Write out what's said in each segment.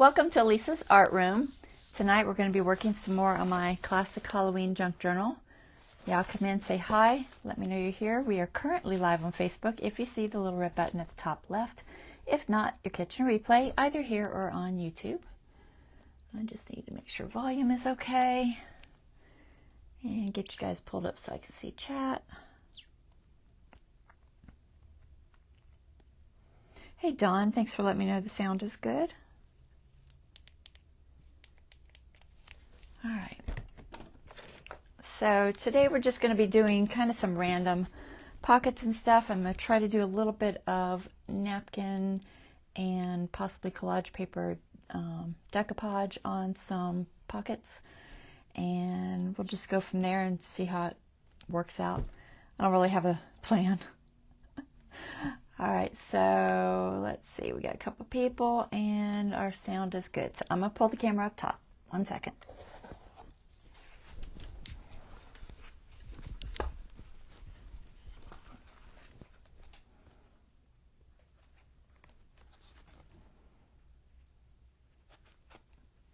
Welcome to Lisa's Art Room. Tonight we're going to be working some more on my classic Halloween junk journal. Y'all come in, say hi, let me know you're here. We are currently live on Facebook if you see the little red button at the top left. If not, your kitchen replay either here or on YouTube. I just need to make sure volume is okay and get you guys pulled up so I can see chat. Hey Dawn, thanks for letting me know the sound is good. All right, so today we're just going to be doing kind of some random pockets and stuff. I'm going to try to do a little bit of napkin and possibly collage paper decoupage on some pockets, and we'll just go from there and see how it works out. I don't really have a plan. All right, so let's see, we got a couple people and our sound is good. So I'm going to pull the camera up top. 1 second.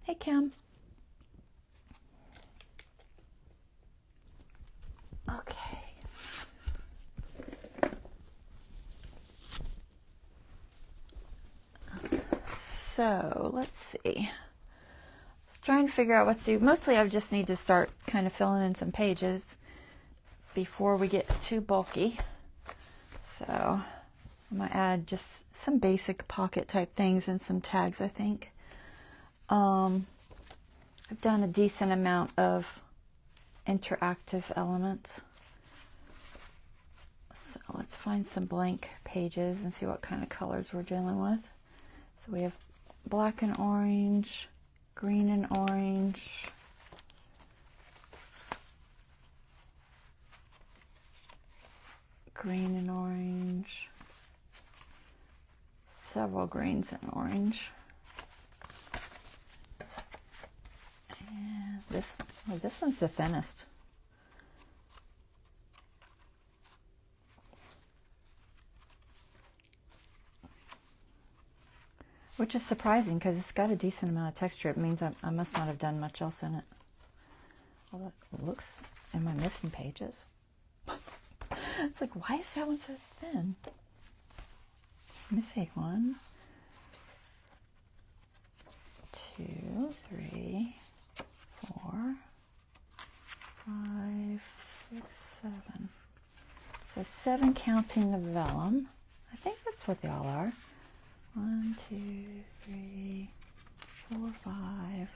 Hey, Kim. Okay. So, let's see. I was trying to figure out what to do. Mostly I just need to start kind of filling in some pages before we get too bulky. So, I'm going to add just some basic pocket type things and some tags, I think. I've done a decent amount of interactive elements. So let's find some blank pages and see what kind of colors we're dealing with. So we have black and orange, green and orange, green and orange, several greens and orange. And this one's the thinnest. Which is surprising because it's got a decent amount of texture. It means I must not have done much else in it. Although it looks, am I missing pages? It's like, why is that one so thin? Let me see, 1, 2, 3, 4, 5, 6, 7. So 7 counting the vellum. I think that's what they all are. 1, 2, 3, 4, 5,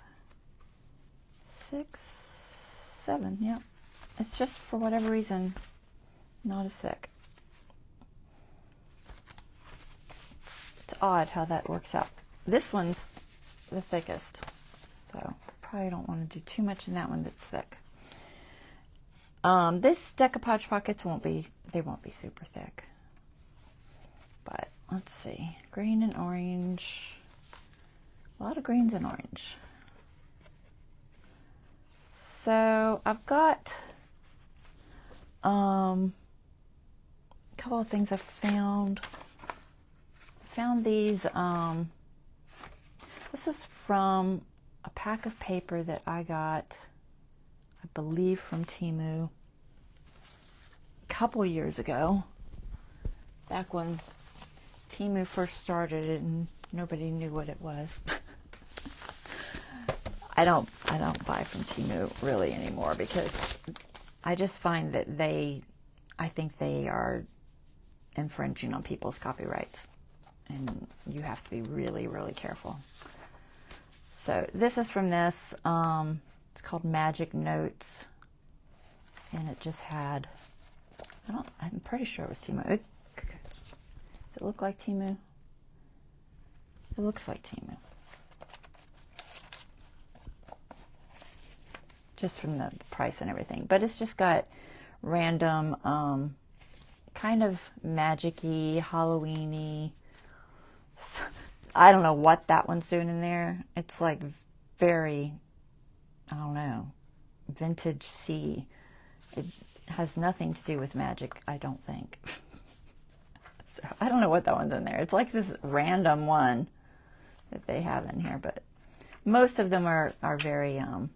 6, 7. Yep. It's just for whatever reason not as thick. It's odd how that works out. This one's the thickest, so probably don't want to do too much in that one that's thick. This decoupage pockets won't be super thick. But let's see, green and orange, a lot of greens and orange. So I've got a couple of things I found. These, this was from a pack of paper that I got, I believe from Temu a couple years ago, back when Temu first started and nobody knew what it was. I don't buy from Temu really anymore because I just find that I think they are infringing on people's copyrights, and you have to be really, really careful. So this is from this. It's called Magic Notes, and it just had, I'm pretty sure it was Temu. Does it look like Temu? It looks like Temu. Just from the price and everything. But it's just got random, kind of magic-y, Halloween-y. I don't know what that one's doing in there. It's like very, I don't know, vintage sea. It has nothing to do with magic, I don't think. So I don't know what that one's in there. It's like this random one that they have in here, but most of them are very, you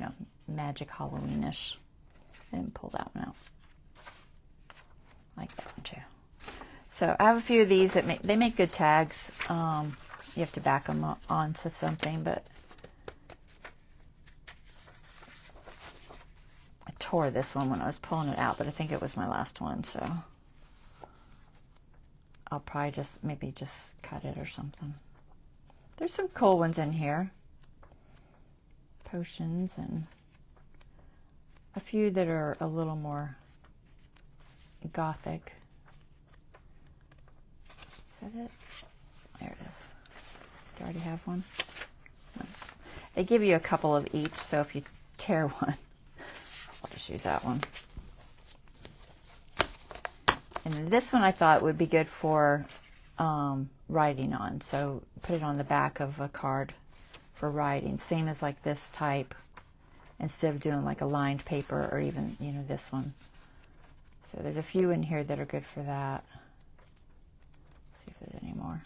know, magic Halloweenish. I didn't pull that one out. I like that one too. So I have a few of these that they make good tags. You have to back them onto something, but I tore this one when I was pulling it out, but I think it was my last one, so I'll probably maybe just cut it or something. There's some cool ones in here. Potions and a few that are a little more gothic. Is that it? There it is. Do I already have one? No. They give you a couple of each, so if you tear one, I'll just use that one. And this one I thought would be good for writing on. So put it on the back of a card for writing. Same as like this type, instead of doing like a lined paper or even, you know, this one. So there's a few in here that are good for that. Let's see if there's any more.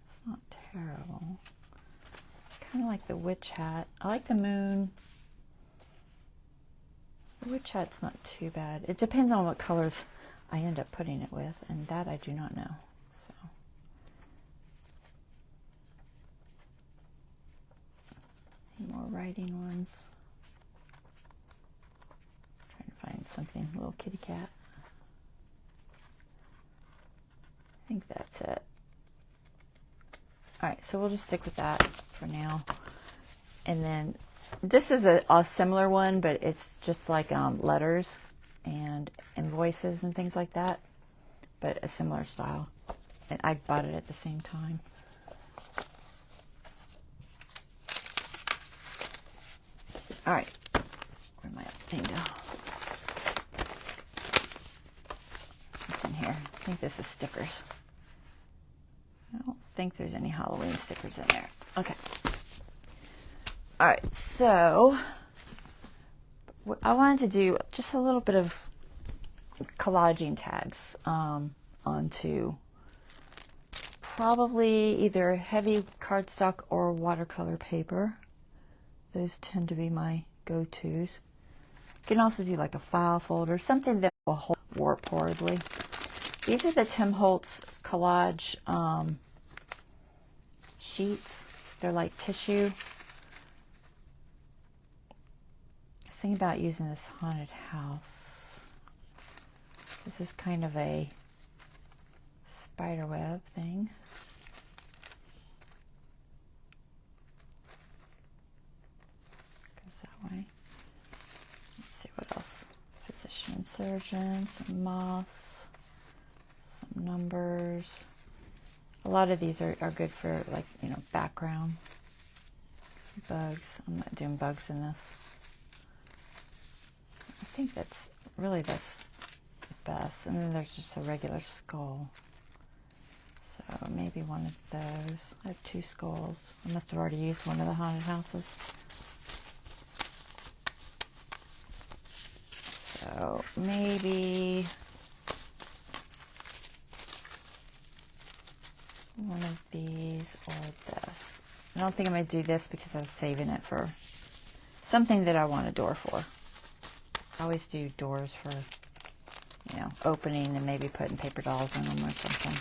It's not terrible. It's kind of like the witch hat. I like the moon. The witch hat's not too bad. It depends on what colors I end up putting it with, and that I do not know. So any more writing ones? Trying to find something. Little kitty cat. I think that's it. All right, so we'll just stick with that for now. And then this is a similar one, but it's just like letters and invoices and things like that, but a similar style. And I bought it at the same time. All right, where'd my thing go? What's in here? I think this is stickers. I don't think there's any Halloween stickers in there. Okay. All right, so I wanted to do just a little bit of collaging tags onto probably either heavy cardstock or watercolor paper. Those tend to be my go-tos. You can also do like a file folder, something that will hold warp horribly. These are the Tim Holtz collage sheets. They're like tissue. I was thinking about using this haunted house. This is kind of a spider web thing. Goes that way. Let's see what else. Physician insertion, some moths, some numbers. A lot of these are good for, like, you know, background. Bugs. I'm not doing bugs in this. I think that's the best. And then there's just a regular skull. So maybe one of those. I have 2 skulls. I must have already used one of the haunted houses. So maybe one of these or this. I don't think I'm going to do this because I was saving it for something that I want a door for. I always do doors for, you know, opening and maybe putting paper dolls in them or something.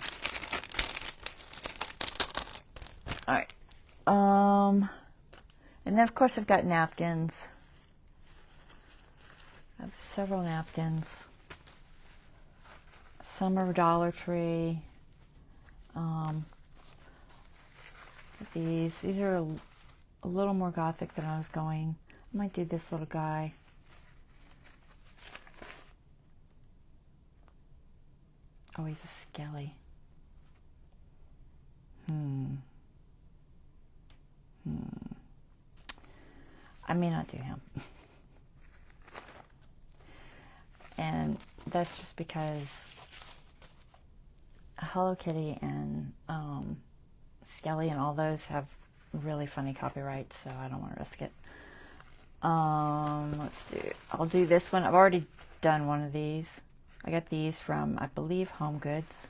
All right. And then of course I've got napkins. I have several napkins. Some are Dollar Tree. These are a little more gothic than I was going. I might do this little guy. Oh, he's a skelly. I may not do him. And that's just because Hello Kitty and Skelly and all those have really funny copyrights, so I don't want to risk it. I'll do this one. I've already done one of these. I got these from, I believe, Home Goods.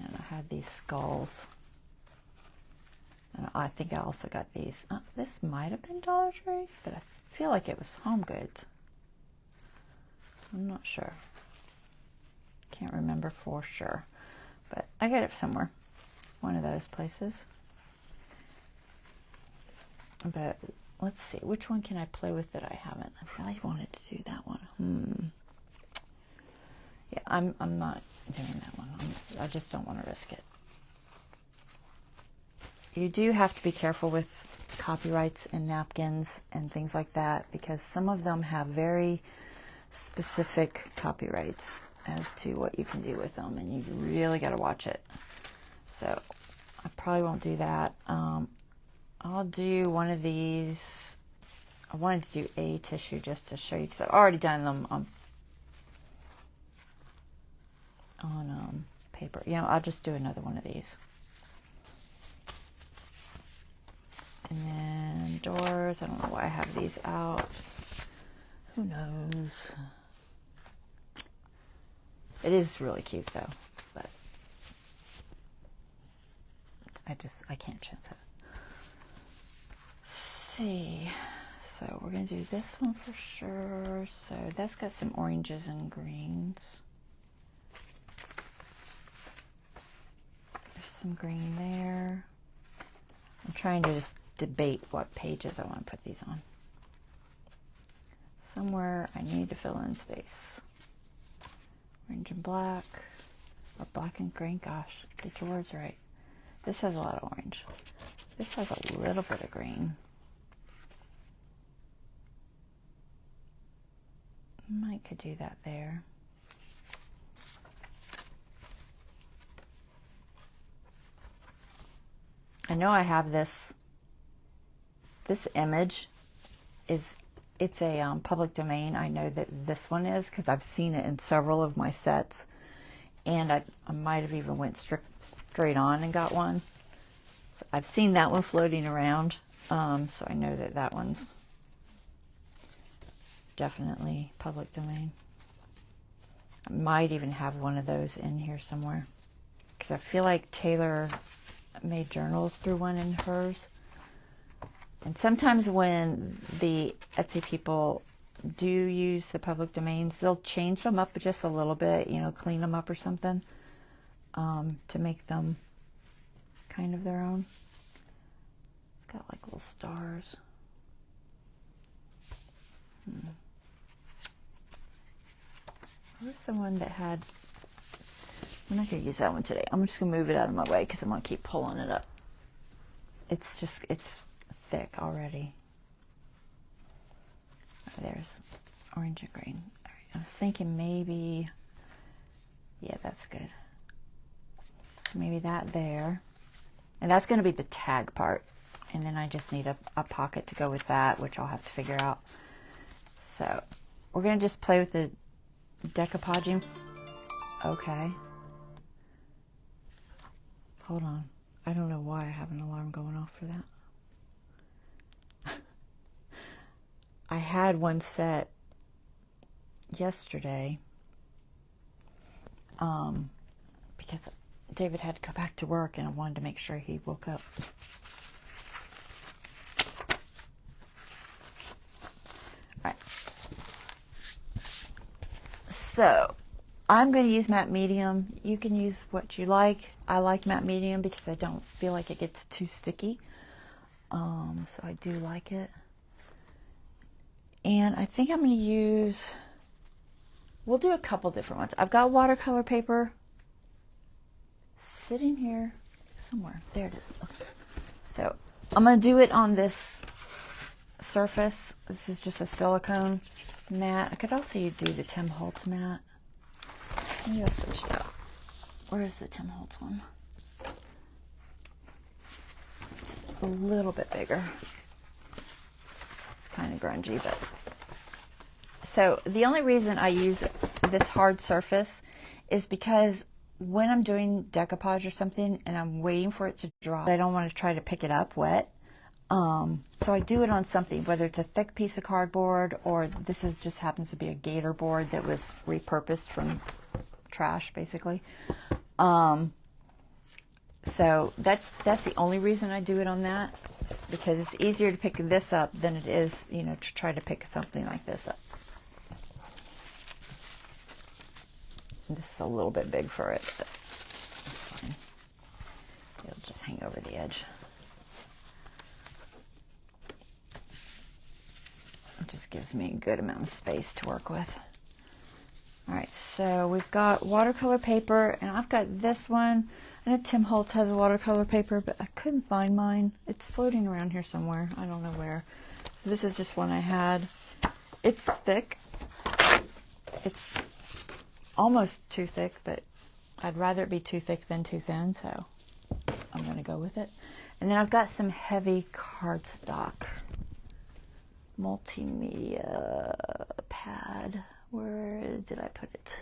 And I had these skulls. And I think I also got these. This might have been Dollar Tree, but I feel like it was Home Goods. I'm not sure. Can't remember for sure. But I got it somewhere. One of those places. But let's see. Which one can I play with that I haven't? I really wanted to do that one. Yeah, I'm not doing that one. I just don't want to risk it. You do have to be careful with copyrights and napkins and things like that, because some of them have very specific copyrights as to what you can do with them, and you really got to watch it. So I probably won't do that. I'll do one of these. I wanted to do a tissue just to show you, because I've already done them on paper. You know, I'll just do another one of these. And then doors. I don't know why I have these out. Who knows? It is really cute though, but I can't chance it. Let's see. So we're going to do this one for sure. So that's got some oranges and greens. There's some green there. I'm trying to just debate what pages I want to put these on. Somewhere I need to fill in space. Orange and black, or black and green. Gosh, get your words right. This has a lot of orange. This has a little bit of green. Might could do that there. I know I have this image it's a public domain. I know that this one is, because I've seen it in several of my sets, and I might have even went straight on and got one. So I've seen that one floating around, so I know that that one's definitely public domain. I might even have one of those in here somewhere, because I feel like Taylor made journals through one in hers. And sometimes when the Etsy people do use the public domains, they'll change them up just a little bit, you know, clean them up or something, to make them kind of their own. It's got like little stars. Where's the one that had... I'm not going to use that one today. I'm just going to move it out of my way because I'm going to keep pulling it up. It's thick already. Oh, there's orange and green. All right, I was thinking maybe... Yeah, that's good. So maybe that there. And that's going to be the tag part. And then I just need a pocket to go with that, which I'll have to figure out. So we're going to just play with the decoupaging. Okay. Hold on. I don't know why I have an alarm going off for that. I had one set yesterday because David had to go back to work and I wanted to make sure he woke up. All right. So I'm going to use matte medium. You can use what you like. I like matte medium because I don't feel like it gets too sticky. So I do like it. And I think I'm going to use, we'll do a couple different ones. I've got watercolor paper sitting here somewhere. There it is. Okay. So I'm going to do it on this surface. This is just a silicone matte. I could also do the Tim Holtz matte. Maybe I'll switch it up. Where is the Tim Holtz one? It's a little bit bigger. It's kind of grungy, but... So the only reason I use this hard surface is because when I'm doing decoupage or something and I'm waiting for it to dry, I don't want to try to pick it up wet. So I do it on something, whether it's a thick piece of cardboard or this is just happens to be a gator board that was repurposed from trash, basically. So that's the only reason I do it on that, because it's easier to pick this up than it is, you know, to try to pick something like this up. This is a little bit big for it, but it's fine. It'll just hang over the edge. It just gives me a good amount of space to work with. All right, so we've got watercolor paper, and I've got this one. I know Tim Holtz has a watercolor paper, but I couldn't find mine. It's floating around here somewhere. I don't know where. So this is just one I had. It's thick. It's almost too thick, but I'd rather it be too thick than too thin, so I'm going to go with it. And then I've got some heavy cardstock multimedia pad. Where did I put it?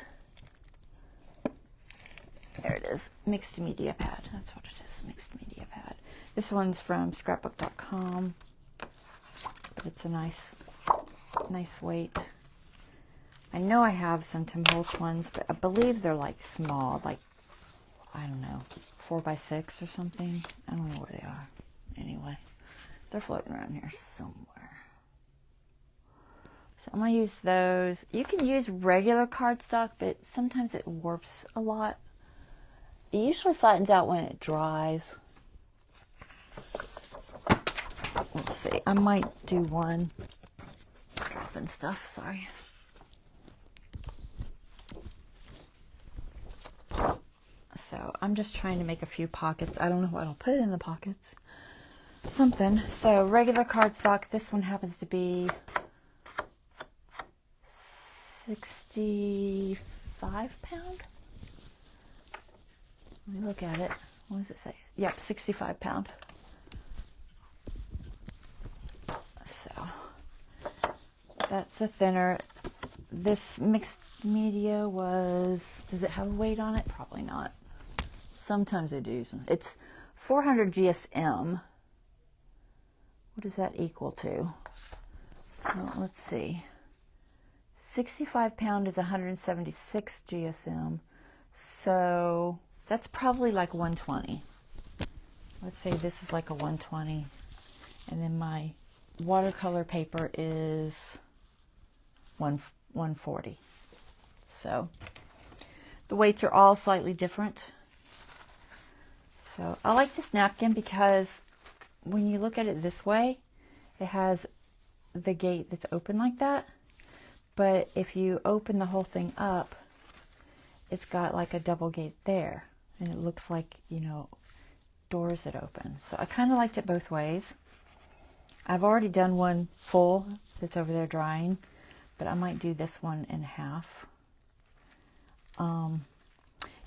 There it is. Mixed media pad. That's what it is. Mixed media pad. This one's from scrapbook.com. It's a nice weight. I know I have some Tim Holtz ones, but I believe they're like small, like, I don't know, 4x6 or something. I don't know where they are. Anyway, they're floating around here somewhere. So I'm going to use those. You can use regular cardstock, but sometimes it warps a lot. It usually flattens out when it dries. Let's see. I might do one. Dropping stuff, sorry. So I'm just trying to make a few pockets. I don't know what I'll put in the pockets. Something. So regular cardstock. This one happens to be 65 pound. Let me look at it. What does it say? Yep, 65 pound. So that's a thinner. This mixed media was, does it have a weight on it? Probably not. Sometimes they do. It's 400 GSM. What does that equal to? Well, let's see. 65 pound is 176 GSM. So that's probably like 120. Let's say this is like a 120. And then my watercolor paper is 140. So the weights are all slightly different. So I like this napkin because when you look at it this way, it has the gate that's open like that. But if you open the whole thing up, it's got like a double gate there. And it looks like, you know, doors that open. So I kind of liked it both ways. I've already done one full that's over there drying, but I might do this one in half.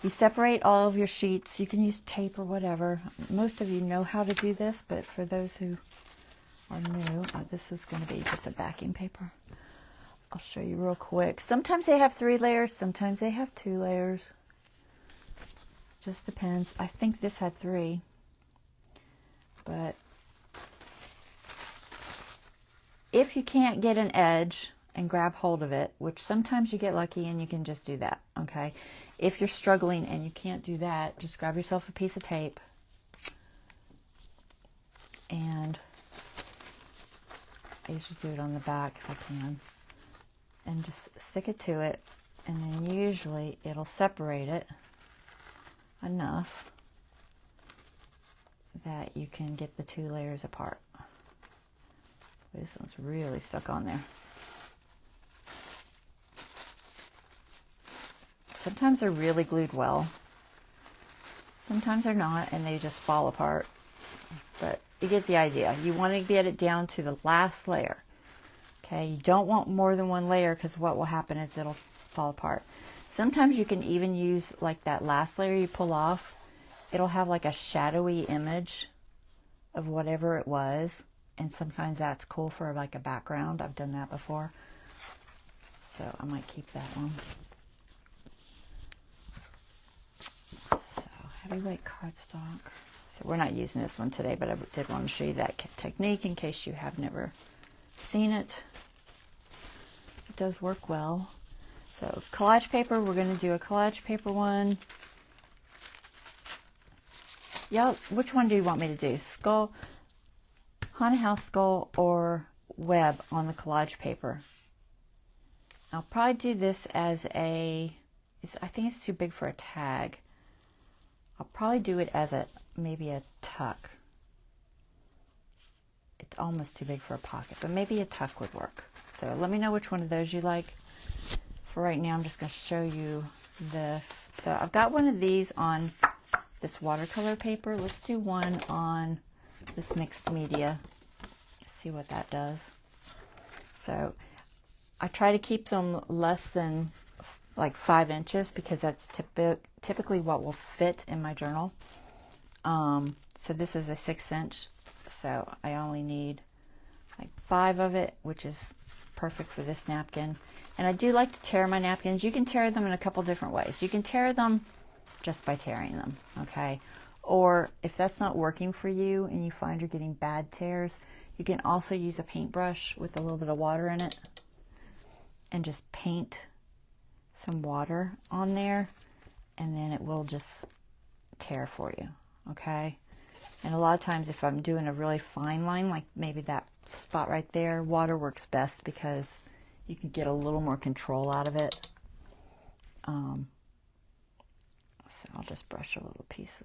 You separate all of your sheets. You can use tape or whatever. Most of you know how to do this, but for those who are new, this is going to be just a backing paper. I'll show you real quick. Sometimes they have 3 layers, sometimes they have 2 layers. Just depends. I think this had 3, but if you can't get an edge and grab hold of it, which sometimes you get lucky and you can just do that, okay? If you're struggling and you can't do that, just grab yourself a piece of tape and I usually do it on the back if I can, and just stick it to it, and then usually it'll separate it enough that you can get the 2 layers apart. This one's really stuck on there. Sometimes they're really glued well. Sometimes they're not, and they just fall apart. But you get the idea. You want to get it down to the last layer. Okay, you don't want more than 1 layer because what will happen is it'll fall apart. Sometimes you can even use like that last layer you pull off. It'll have like a shadowy image of whatever it was. And sometimes that's cool for like a background. I've done that before. So I might keep that one. So heavyweight cardstock. So we're not using this one today, but I did want to show you that technique in case you have never seen it. It does work well. So collage paper, we're going to do a collage paper one. Yeah, which one do you want me to do? Skull, haunted house skull, or web on the collage paper? I'll probably do this as a, I think it's too big for a tag. I'll probably do it as maybe a tuck. It's almost too big for a pocket, but maybe a tuck would work. So let me know which one of those you like. For right now, I'm just going to show you this. So I've got one of these on this watercolor paper. Let's do one on this mixed media. See what that does. So I try to keep them less than like 5 inches because that's typically what will fit in my journal. So this is a 6-inch, so I only need like 5 of it, which is perfect for this napkin. And I do like to tear my napkins. You can tear them in a couple different ways. You can tear them just by tearing them, okay? Or if that's not working for you and you find you're getting bad tears, you can also use a paintbrush with a little bit of water in it and just paint some water on there, and then it will just tear for you, okay? And a lot of times if I'm doing a really fine line, like maybe that spot right there, water works best because you can get a little more control out of it. So I'll just brush a little piece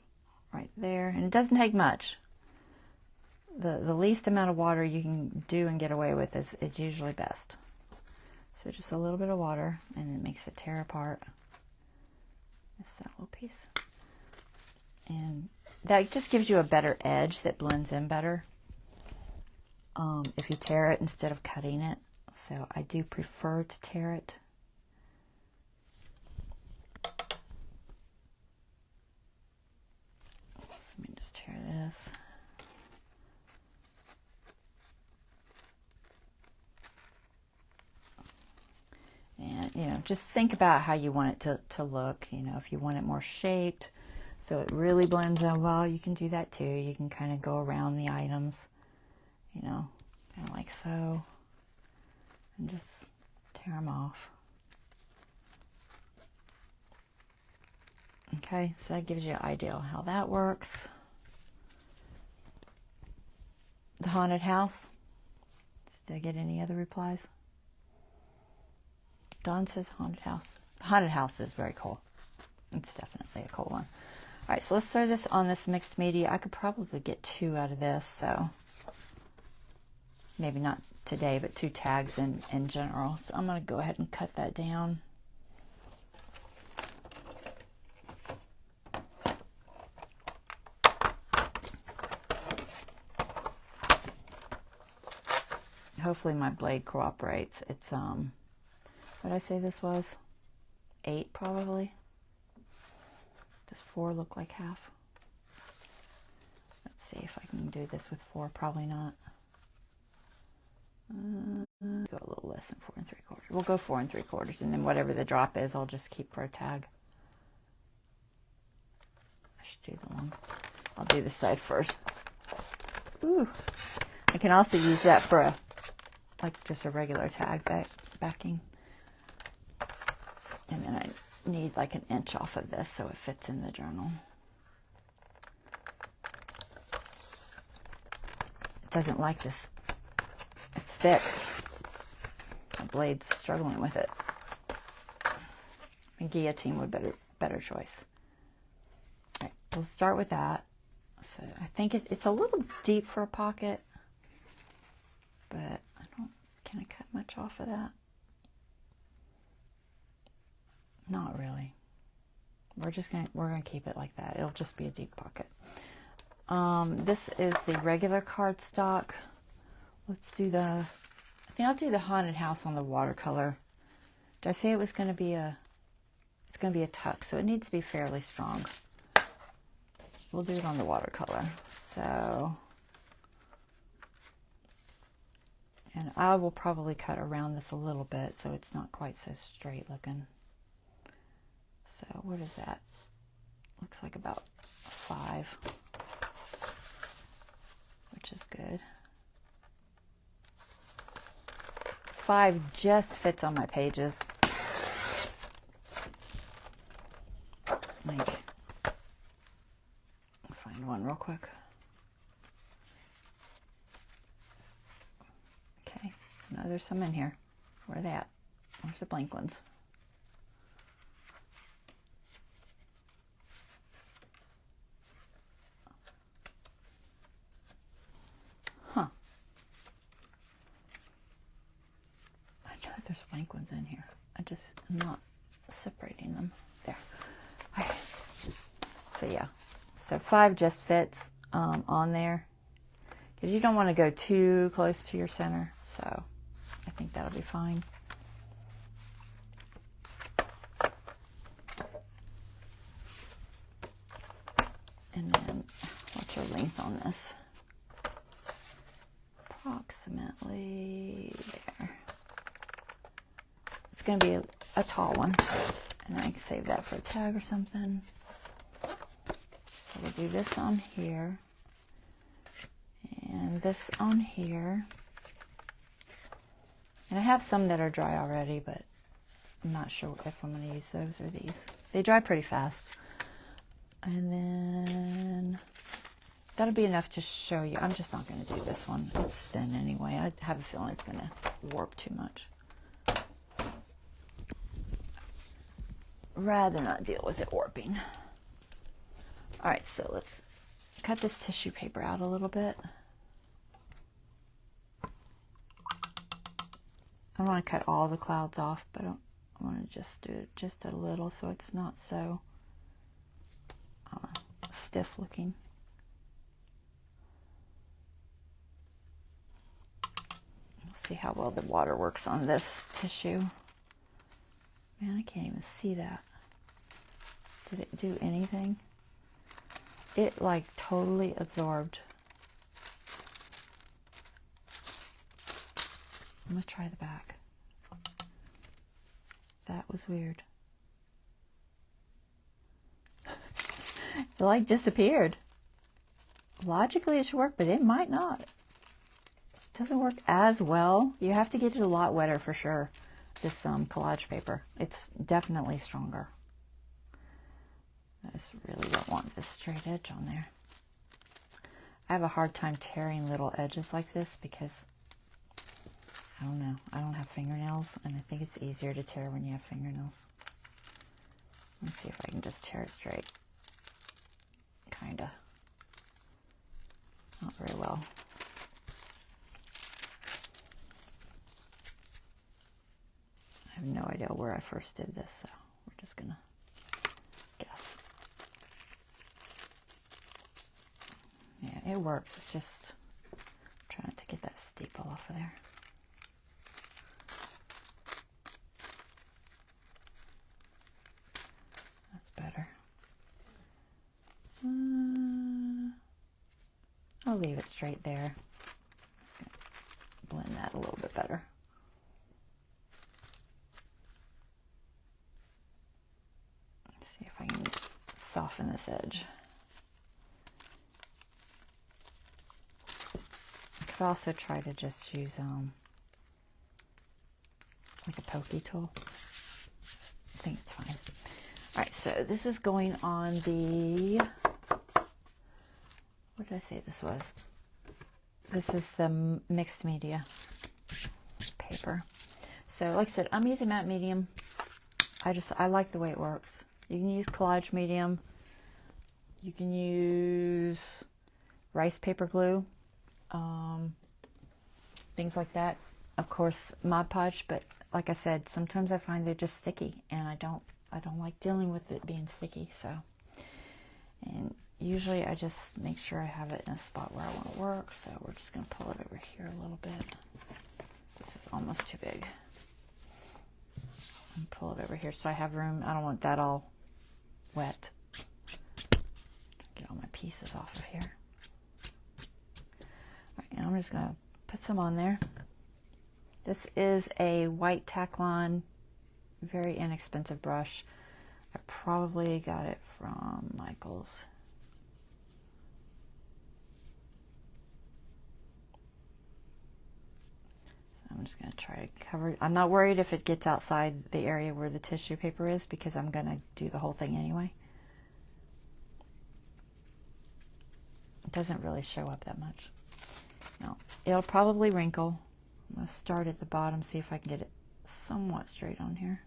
right there, and it doesn't take much. The least amount of water you can do and get away with is usually best. So just a little bit of water, and it makes it tear apart. Just that little piece. And that just gives you a better edge that blends in better if you tear it instead of cutting it. So I do prefer to tear it. So let me just tear this. And, you know, just think about how you want it to look. You know, if you want it more shaped so it really blends in well, you can do that too. You can kind of go around the items, you know, kind of like so, and just tear them off. Okay, so that gives you an idea how that works. The haunted house. Did I get any other replies? Dawn says haunted house. The haunted house is very cool. It's definitely a cool one. All right, so let's throw this on this mixed media. I could probably get 2 out of this, so maybe not today, but 2 tags in general. So I'm going to go ahead and cut that down. Hopefully my blade cooperates. It's what did I say this was? 8 probably. Does 4 look like half? Let's see if I can do this with 4. Probably not. Go a little less than 4 3/4. We'll go 4 3/4, and then whatever the drop is, I'll just keep for a tag. I should do the one. I'll do this side first. Ooh. I can also use that for just a regular tag backing. And then I need like 1 inch off of this so it fits in the journal. It doesn't like this. It's thick. My blade's struggling with it. A guillotine would be better choice. All right, we'll start with that. So I think it's a little deep for a pocket, but can I cut much off of that? Not really. We're gonna keep it like that. It'll just be a deep pocket. This is the regular cardstock. Let's do I think I'll do the haunted house on the watercolor. Did I say it was going to be it's going to be a tuck, so it needs to be fairly strong. We'll do it on the watercolor. So, and I will probably cut around this a little bit so it's not quite so straight looking. So what is that? Looks like about 5. which is good. 5 just fits on my pages. Like, I'll find one real quick. Okay, no, there's some in here. Where are they at? Where's the blank ones? Huh. I know there's blank ones in here. I'm not separating them. There. Okay. So yeah, so 5 just fits on there, because you don't want to go too close to your center, so I think that'll be fine. And then what's your length on this? Approximately there. It's going to be a tall one, and I can save that for a tag or something. So we'll do this on here, and this on here. And I have some that are dry already, but I'm not sure if I'm going to use those or these. They dry pretty fast. And then that'll be enough to show you. I'm just not going to do this one. It's thin anyway. I have a feeling it's going to warp too much. Rather not deal with it warping. All right, so let's cut this tissue paper out a little bit. I don't want to cut all the clouds off, but I want to just do it just a little so it's not so stiff looking. We'll see how well the water works on this tissue. Man, I can't even see that. Did it do anything? It like totally absorbed. I'm gonna try the back. That was weird. It like disappeared. Logically it should work, but it might not. It doesn't work as well. You have to get it a lot wetter for sure. This collage paper. It's definitely stronger. I just really don't want this straight edge on there. I have a hard time tearing little edges like this because I don't know. I don't have fingernails, and I think it's easier to tear when you have fingernails. Let's see if I can just tear it straight. Kinda. Not very well. I have no idea where I first did this, so we're just gonna guess. Yeah, it works. It's just trying to get that steeple off of there. That's better. I'll leave it straight there. Blend that a little bit better. Let's see if I can soften this edge. I could also try to just use like a pokey tool. I think it's fine. All right, so this is going on the, what did I say this was? This is the mixed media paper. So like I said, I'm using matte medium. I like the way it works. You can use collage medium. You can use rice paper glue. Things like that. Of course, Mod Podge, but like I said, sometimes I find they're just sticky, and I don't like dealing with it being sticky. So, and usually I just make sure I have it in a spot where I want to work. So we're just going to pull it over here a little bit. This is almost too big. And pull it over here so I have room. I don't want that all wet. Get all my pieces off of here. All right, and I'm just going to put some on there. This is a white Taklon, very inexpensive brush. I probably got it from Michael's. I'm just going to try to cover. I'm not worried if it gets outside the area where the tissue paper is because I'm going to do the whole thing anyway. It doesn't really show up that much. Now, it'll probably wrinkle. I'm going to start at the bottom, see if I can get it somewhat straight on here.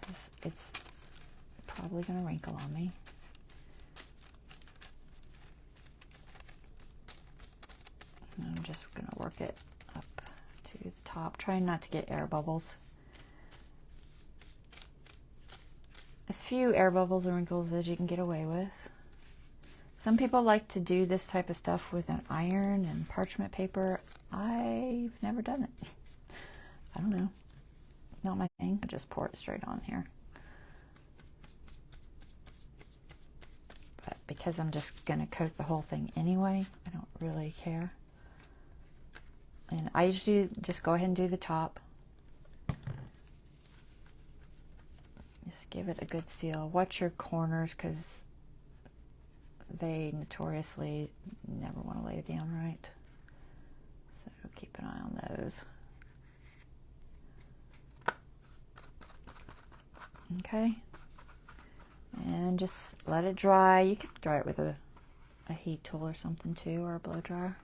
Because it's probably going to wrinkle on me. And I'm just going to work it up to the top, trying not to get air bubbles. As few air bubbles or wrinkles as you can get away with. Some people like to do this type of stuff with an iron and parchment paper. I've never done it. I don't know. Not my thing. I just pour it straight on here. But because I'm just going to coat the whole thing anyway, I don't really care. And I usually just go ahead and do the top. Just give it a good seal. Watch your corners because they notoriously never want to lay it down right. So keep an eye on those. Okay. And just let it dry. You can dry it with a heat tool or something too, or a blow dryer.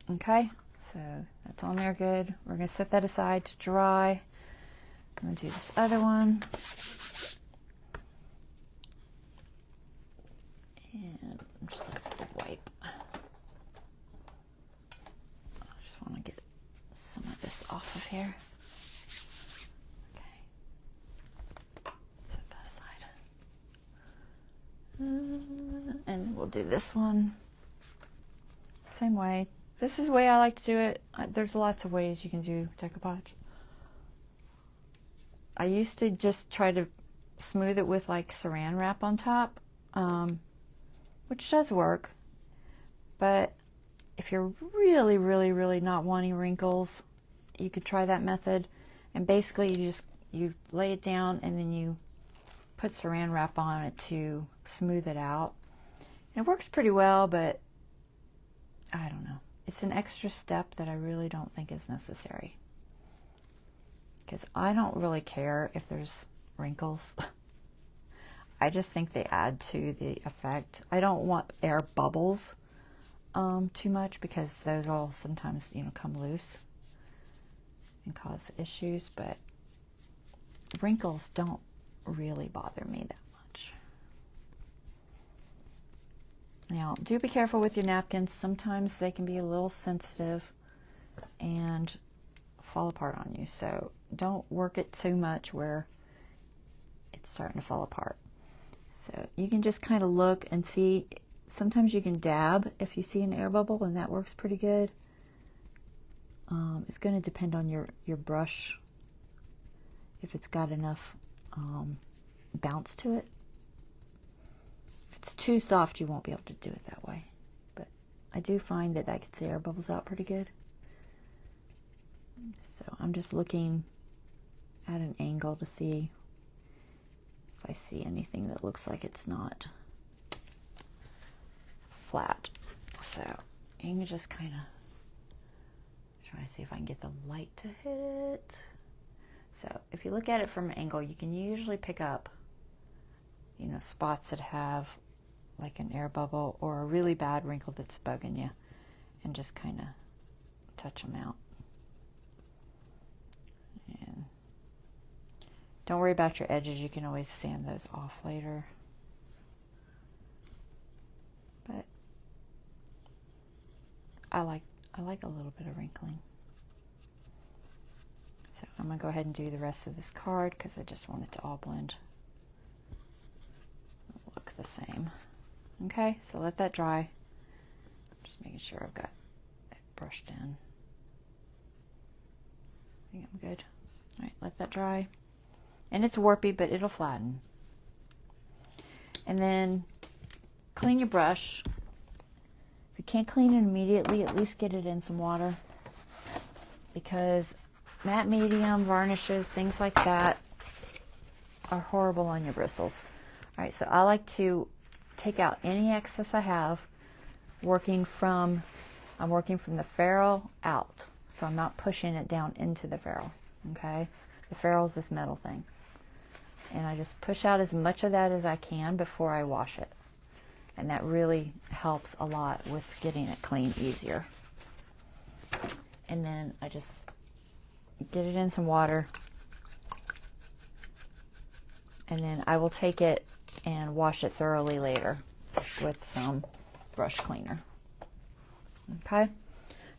Okay, so that's on there good. We're going to set that aside to dry. I'm going to do this other one. And I'm just looking for a wipe. I just want to get some of this off of here. Okay, set that aside. And we'll do this one. Same way. This is the way I like to do it. There's lots of ways you can do decoupage. I used to just try to smooth it with like saran wrap on top, which does work. But if you're really, really, really not wanting wrinkles, you could try that method. And basically you lay it down and then you put saran wrap on it to smooth it out. And it works pretty well, but I don't know. It's an extra step that I really don't think is necessary. Because I don't really care if there's wrinkles. I just think they add to the effect. I don't want air bubbles too much because those all sometimes, come loose and cause issues. But wrinkles don't really bother me that much. Now, do be careful with your napkins. Sometimes they can be a little sensitive and fall apart on you. So don't work it too much where it's starting to fall apart. So you can just kind of look and see. Sometimes you can dab if you see an air bubble, and that works pretty good. It's going to depend on your brush, if it's got enough bounce to it. If it's too soft, you won't be able to do it that way. But I do find that gets the air bubbles out pretty good. So I'm just looking at an angle to see if I see anything that looks like it's not flat. So you can just kind of try to see if I can get the light to hit it. So if you look at it from an angle, you can usually pick up, spots that have like an air bubble or a really bad wrinkle that's bugging you, and just kind of touch them out. And don't worry about your edges. You can always sand those off later. But I like a little bit of wrinkling. So I'm going to go ahead and do the rest of this card because I just want it to all blend. Look the same. Okay, so let that dry. Just making sure I've got it brushed in. I think I'm good. All right, let that dry. And it's warpy, but it'll flatten. And then clean your brush. If you can't clean it immediately, at least get it in some water, because matte medium, varnishes, things like that are horrible on your bristles. All right, so I like to take out any excess I have, I'm working from the ferrule out. So I'm not pushing it down into the ferrule, okay? The ferrule is this metal thing. And I just push out as much of that as I can before I wash it. And that really helps a lot with getting it clean easier. And then I just get it in some water. And then I will take it and wash it thoroughly later with some brush cleaner. Okay?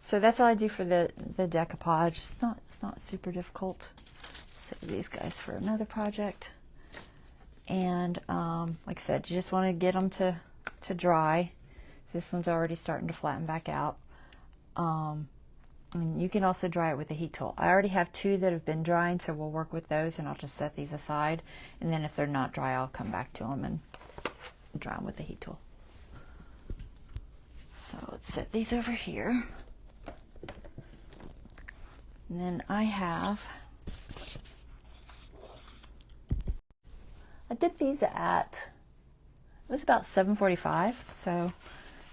So that's all I do for the decoupage. It's not super difficult. Save these guys for another project. And like I said, you just want to get them to dry. So this one's already starting to flatten back out. And you can also dry it with a heat tool. I already have two that have been drying, so we'll work with those, and I'll just set these aside. And then if they're not dry, I'll come back to them and dry them with the heat tool. So let's set these over here. And then I did these it was about 7:45, so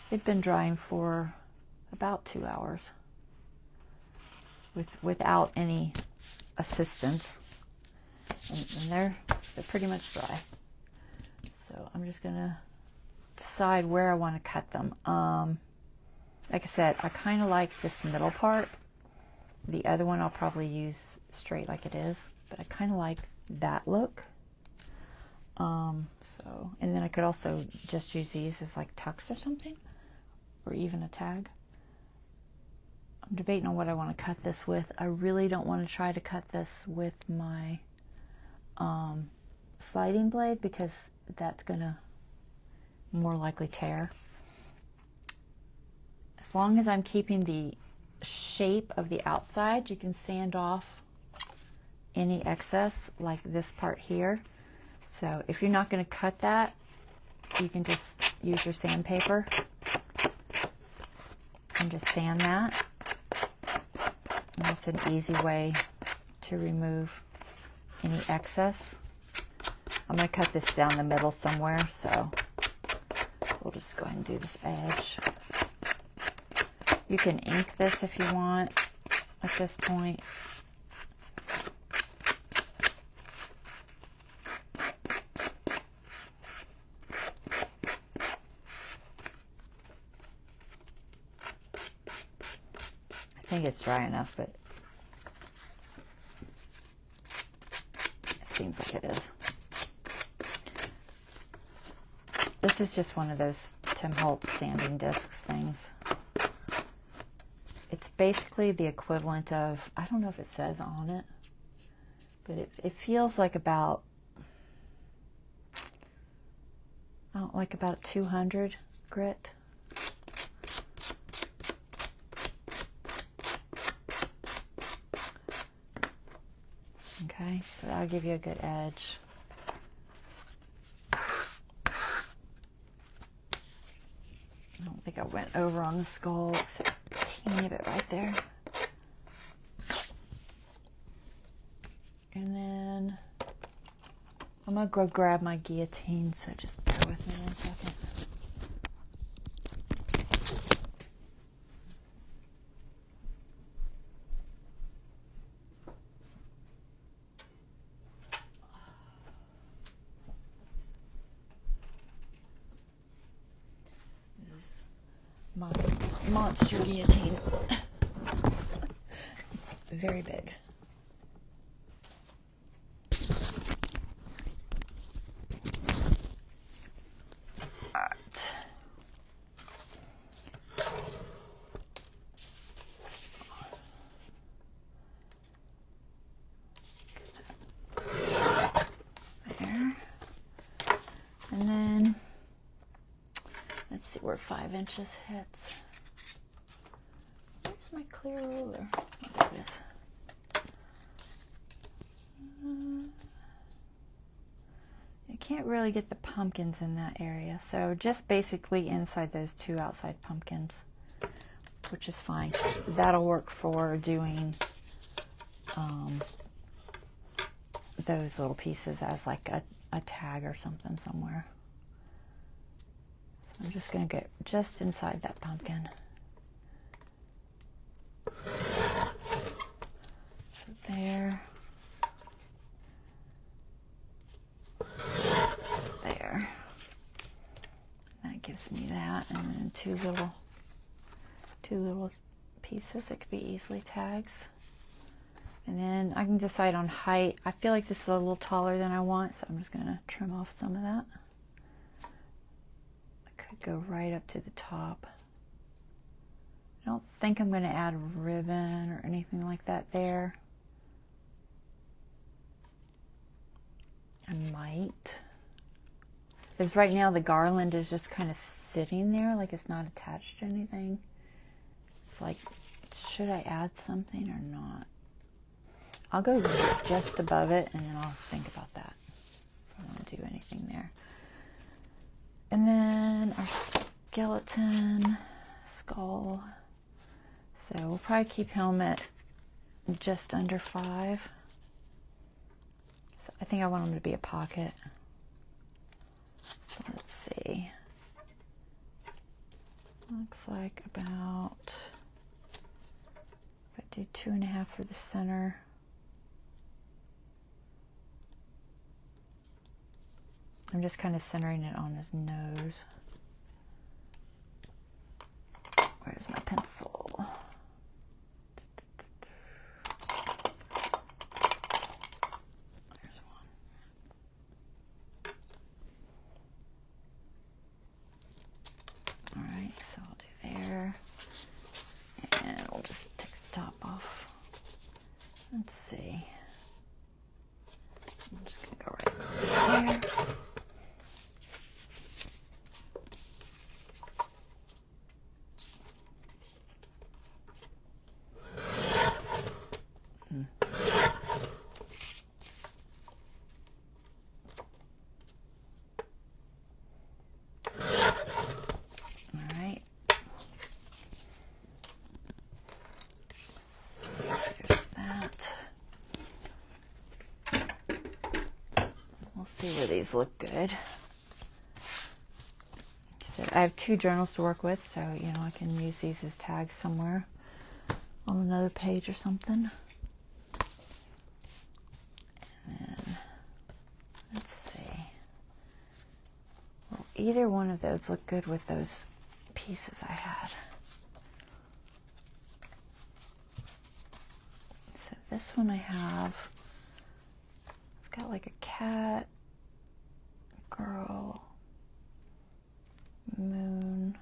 they've been drying for about 2 hours without any assistance, and they're pretty much dry. So I'm just gonna decide where I want to cut them. Like I said, I kind of like this middle part. The other one I'll probably use straight like it is, but I kind of like that look. And then I could also just use these as like tucks or something, or even a tag. I'm debating on what I want to cut this with. I really don't want to try to cut this with my sliding blade, because that's gonna more likely tear. As long as I'm keeping the shape of the outside, you can sand off any excess, like this part here. So if you're not going to cut that, you can just use your sandpaper and just sand that. And that's an easy way to remove any excess. I'm going to cut this down the middle somewhere, so we'll just go ahead and do this edge. You can ink this if you want at this point. I think it's dry enough, but it seems like it is. This is just one of those Tim Holtz sanding discs things. It's basically the equivalent of, I don't know if it says on it, but it feels like about, like about 200 grit. Okay, so that'll give you a good edge. I don't think I went over on the skull, except a teeny bit right there. And then I'm gonna go grab my guillotine, so just bear with me 1 second. My monster guillotine. It's very big. All right. There. And then let's see where 5 inches hits. Where's my clear ruler? Oh, there it is. You can't really get the pumpkins in that area, so just basically inside those 2 outside pumpkins, which is fine. That'll work for doing those little pieces as like a tag or something somewhere. I'm just going to get just inside that pumpkin. So there. There. That gives me that, and then two little pieces that could be easily tags. And then I can decide on height. I feel like this is a little taller than I want, so I'm just going to trim off some of that. I could go right up to the top. I don't think I'm going to add a ribbon or anything like that there. I might. Because right now the garland is just kind of sitting there, like it's not attached to anything. It's like, should I add something or not? I'll go just above it, and then I'll think about that. I don't want to do anything there. And then our skeleton skull. So we'll probably keep him at just under 5. So I think I want him to be a pocket. So let's see. Looks like about, if I do 2.5 for the center. I'm just kind of centering it on his nose. Where's my pencil? There's one. All right, so I'll do there. And we'll just take the top off. Let's see. I'm just going to go right there. See where these look good. Like I said, I have 2 journals to work with, so you know I can use these as tags somewhere on another page or something. And then let's see. Well, either one of those look good with those pieces I had. So this one I have. It's got like a cat. Girl, moon,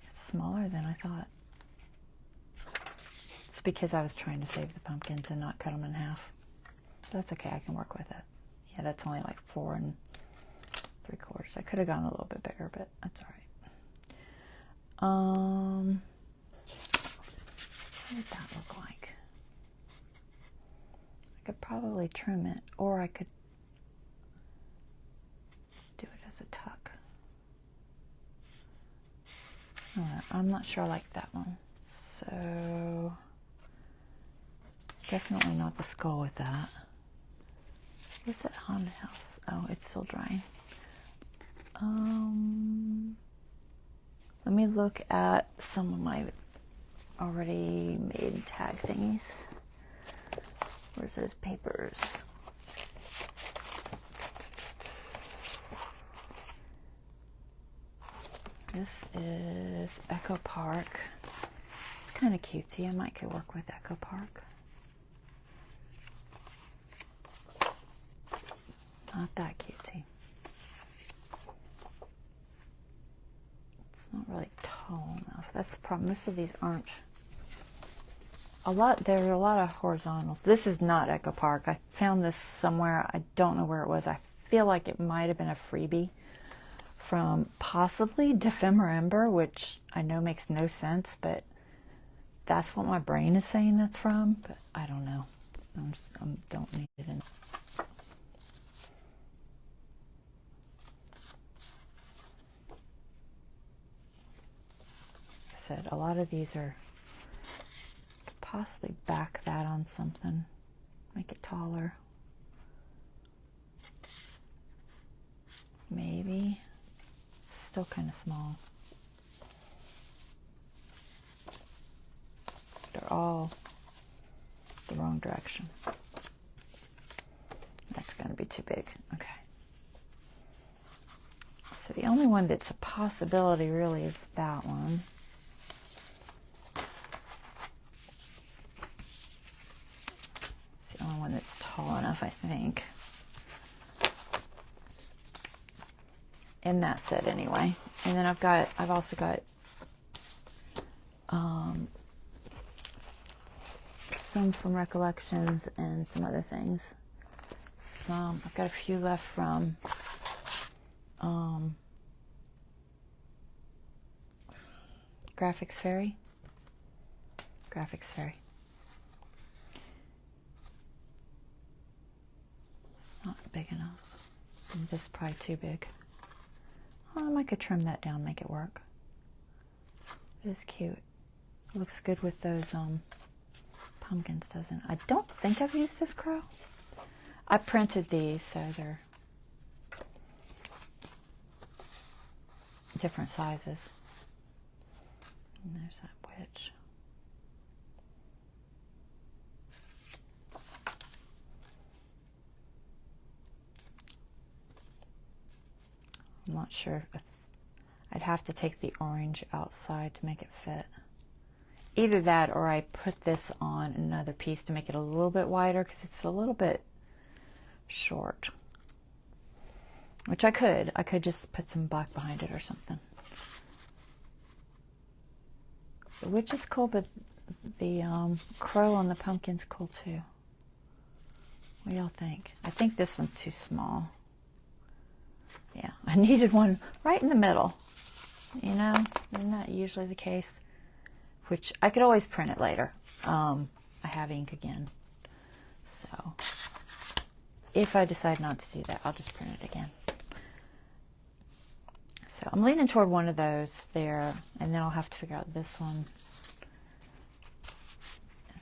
it's smaller than I thought. It's because I was trying to save the pumpkins and not cut them in half. That's okay, I can work with it. Yeah, that's only like 4 3/4. I could have gone a little bit bigger, but that's all right. What would that look like? I could probably trim it, or I could do it as a tuck. I'm not sure I like that one. So definitely not the skull with that. What's that haunted house? Oh, it's still drying. Let me look at some of my already made tag thingies. Where's those papers? This is Echo Park. It's kind of cutesy. I might could work with Echo Park. Not that cutesy. It's not really tall enough. That's the problem. Most of these aren't. There are a lot of horizontals. This is not Echo Park. I found this somewhere. I don't know where it was. I feel like it might have been a freebie from possibly Defember, which I know makes no sense, but that's what my brain is saying that's from, but I don't know. I don't need it in. Like I said, a lot of these are possibly back that on something, make it taller. maybe. Still kind of small. They're all the wrong direction. That's going to be too big. Okay. So the only one that's a possibility really is that one. It's the only one that's tall enough, I think. In that set anyway. And then I've also got some from Recollections and some other things. I've got a few left from Graphics Fairy. Graphics Fairy. It's not big enough. And this is probably too big. I could trim that down, make it work. It is cute. It looks good with those pumpkins, doesn't it? I don't think I've used this crow. I printed these, so they're different sizes. And there's that witch. I'm not sure if I'd have to take the orange outside to make it fit. Either that or I put this on another piece to make it a little bit wider because it's a little bit short. Which I could just put some black behind it or something. The witch is cool, but the crow on the pumpkin's cool too. What do y'all think? I think this one's too small. Yeah, I needed one right in the middle. You know, isn't that usually the case? Which I could always print it later. I have ink again. So if I decide not to do that, I'll just print it again. So I'm leaning toward one of those there, and then I'll have to figure out this one.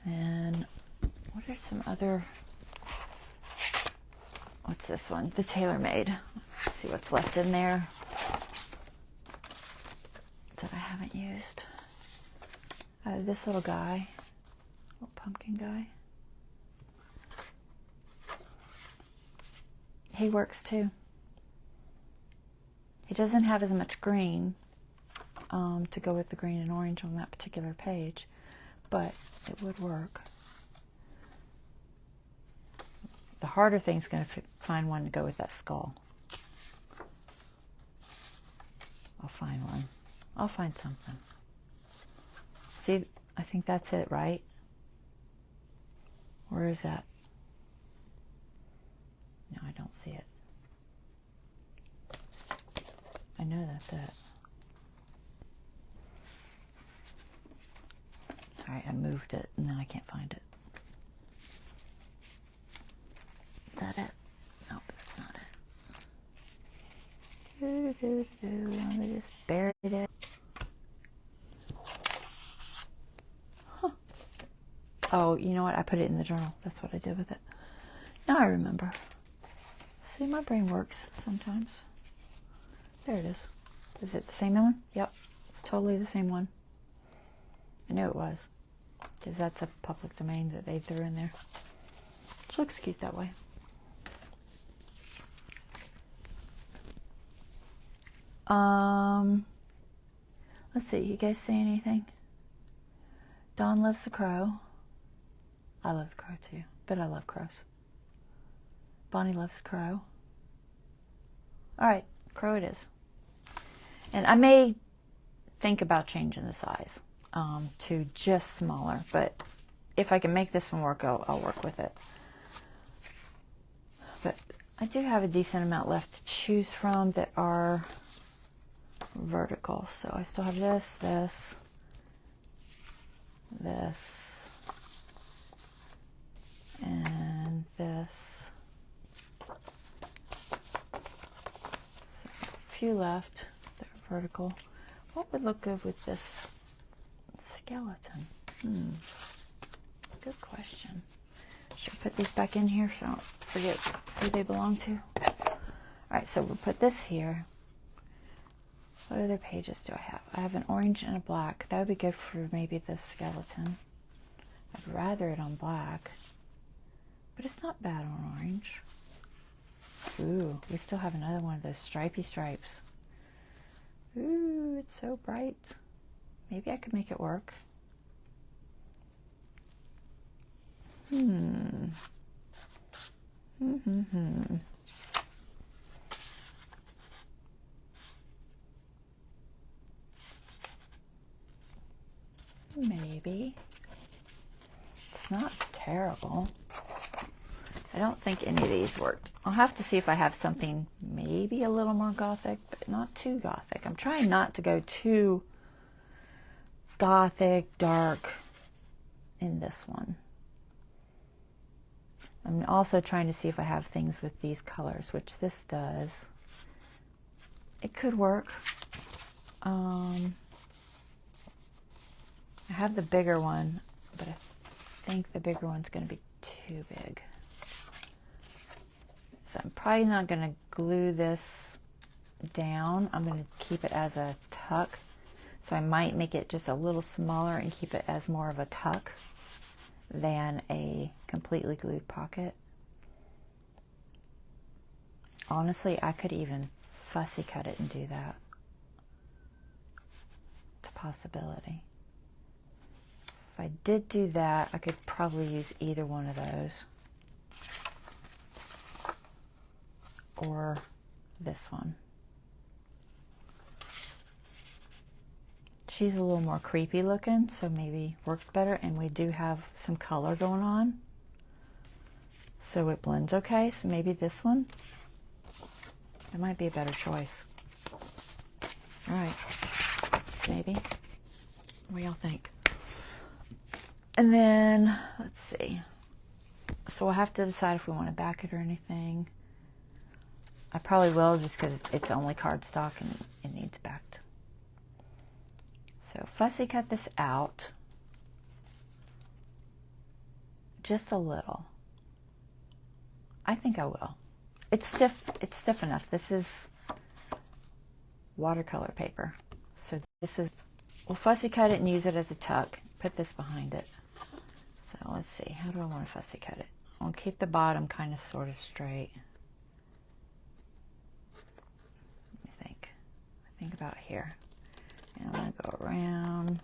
And what are some other, what's this one? The TaylorMade. Let's see what's left in there that I haven't used. This little guy, little pumpkin guy. He works too. He doesn't have as much green to go with the green and orange on that particular page, but it would work. The harder thing's going to find one to go with that skull. I'll find one. I'll find something. See, I think that's it, right? Where is that? No, I don't see it. I know that's it. Sorry, I moved it and then I can't find it. Is that it? Nope, that's not it. I just buried it. Huh. Oh, you know what? I put it in the journal. That's what I did with it. Now I remember. See, my brain works sometimes. There it is. Is it the same one? Yep. It's totally the same one. I knew it was. Because that's a public domain that they threw in there. It looks cute that way. Let's see. You guys say anything? Dawn loves the crow. I love the crow too. But I love crows. Bonnie loves the crow. Alright. Crow it is. And I may think about changing the size to just smaller, but if I can make this one work, I'll work with it. But I do have a decent amount left to choose from that are vertical. So I still have this, and this. Few left that are vertical. What would look good with this skeleton? Good question. Should I put these back in here so I don't forget who they belong to? All right, so we'll put this here. What other pages do I have? I have an orange and a black. That would be good for maybe this skeleton. I'd rather it on black, but it's not bad on orange. Ooh, we still have another one of those stripy stripes. Ooh, it's so bright. Maybe I could make it work. Maybe. It's not terrible. I don't think any of these worked. I'll have to see if I have something maybe a little more gothic, but not too gothic. I'm trying not to go too gothic, dark in this one. I'm also trying to see if I have things with these colors, which this does. It could work. I have the bigger one, but I think the bigger one's going to be too big. So I'm probably not going to glue this down. I'm going to keep it as a tuck. So I might make it just a little smaller and keep it as more of a tuck than a completely glued pocket. Honestly, I could even fussy cut it and do that. It's a possibility. If I did do that, I could probably use either one of those. Or this one. She's a little more creepy looking, so maybe works better. And we do have some color going on, so it blends okay. So maybe this one. It might be a better choice. All right, maybe. What do y'all think? And then, let's see. So we'll have to decide if we want to back it or anything. I probably will, just because it's only cardstock and it needs backed. So fussy cut this out. Just a little. I think I will. It's stiff enough. This is watercolor paper. So this is, we'll fussy cut it and use it as a tuck. Put this behind it. So let's see, how do I want to fussy cut it? I'll keep the bottom kind of sort of straight. Let me think. I think about here. And I'm going to go around.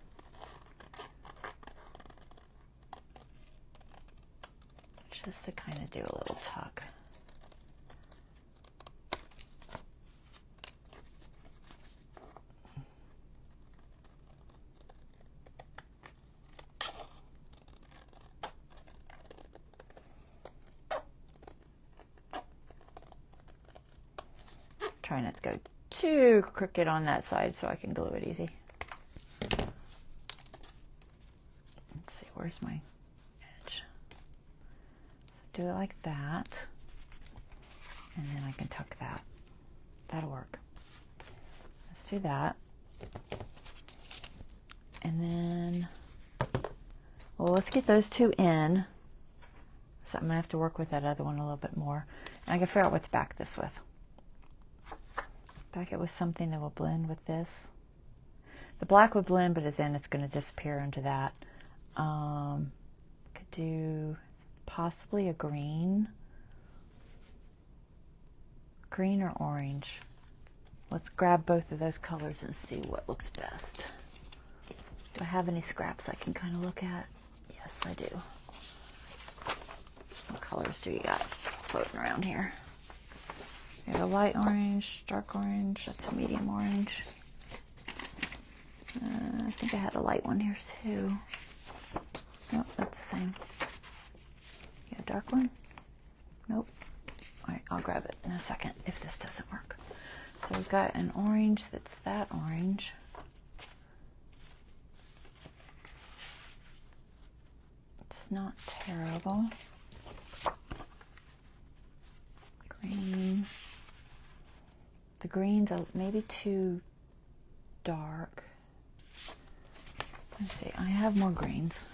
Just to kind of do a little tuck. Try not to go too crooked on that side so I can glue it easy. Let's see, where's my edge? So do it like that, and then I can tuck that. That'll work. Let's do that. And then, well, let's get those two in. So I'm gonna have to work with that other one a little bit more. And I can figure out what to back this with. Back it with something that will blend with this. The black would blend, but then it's going to disappear into that. Could do possibly a green. Green or orange. Let's grab both of those colors and see what looks best. Do I have any scraps I can kind of look at? Yes, I do. What colors do you got floating around here? We have a light orange, dark orange, that's a medium orange. I think I had a light one here too. Nope, that's the same. You got a dark one? Nope. Alright, I'll grab it in a second if this doesn't work. So we've got an orange that's that orange. It's not terrible. Green. The greens are maybe too dark. Let's see, I have more greens.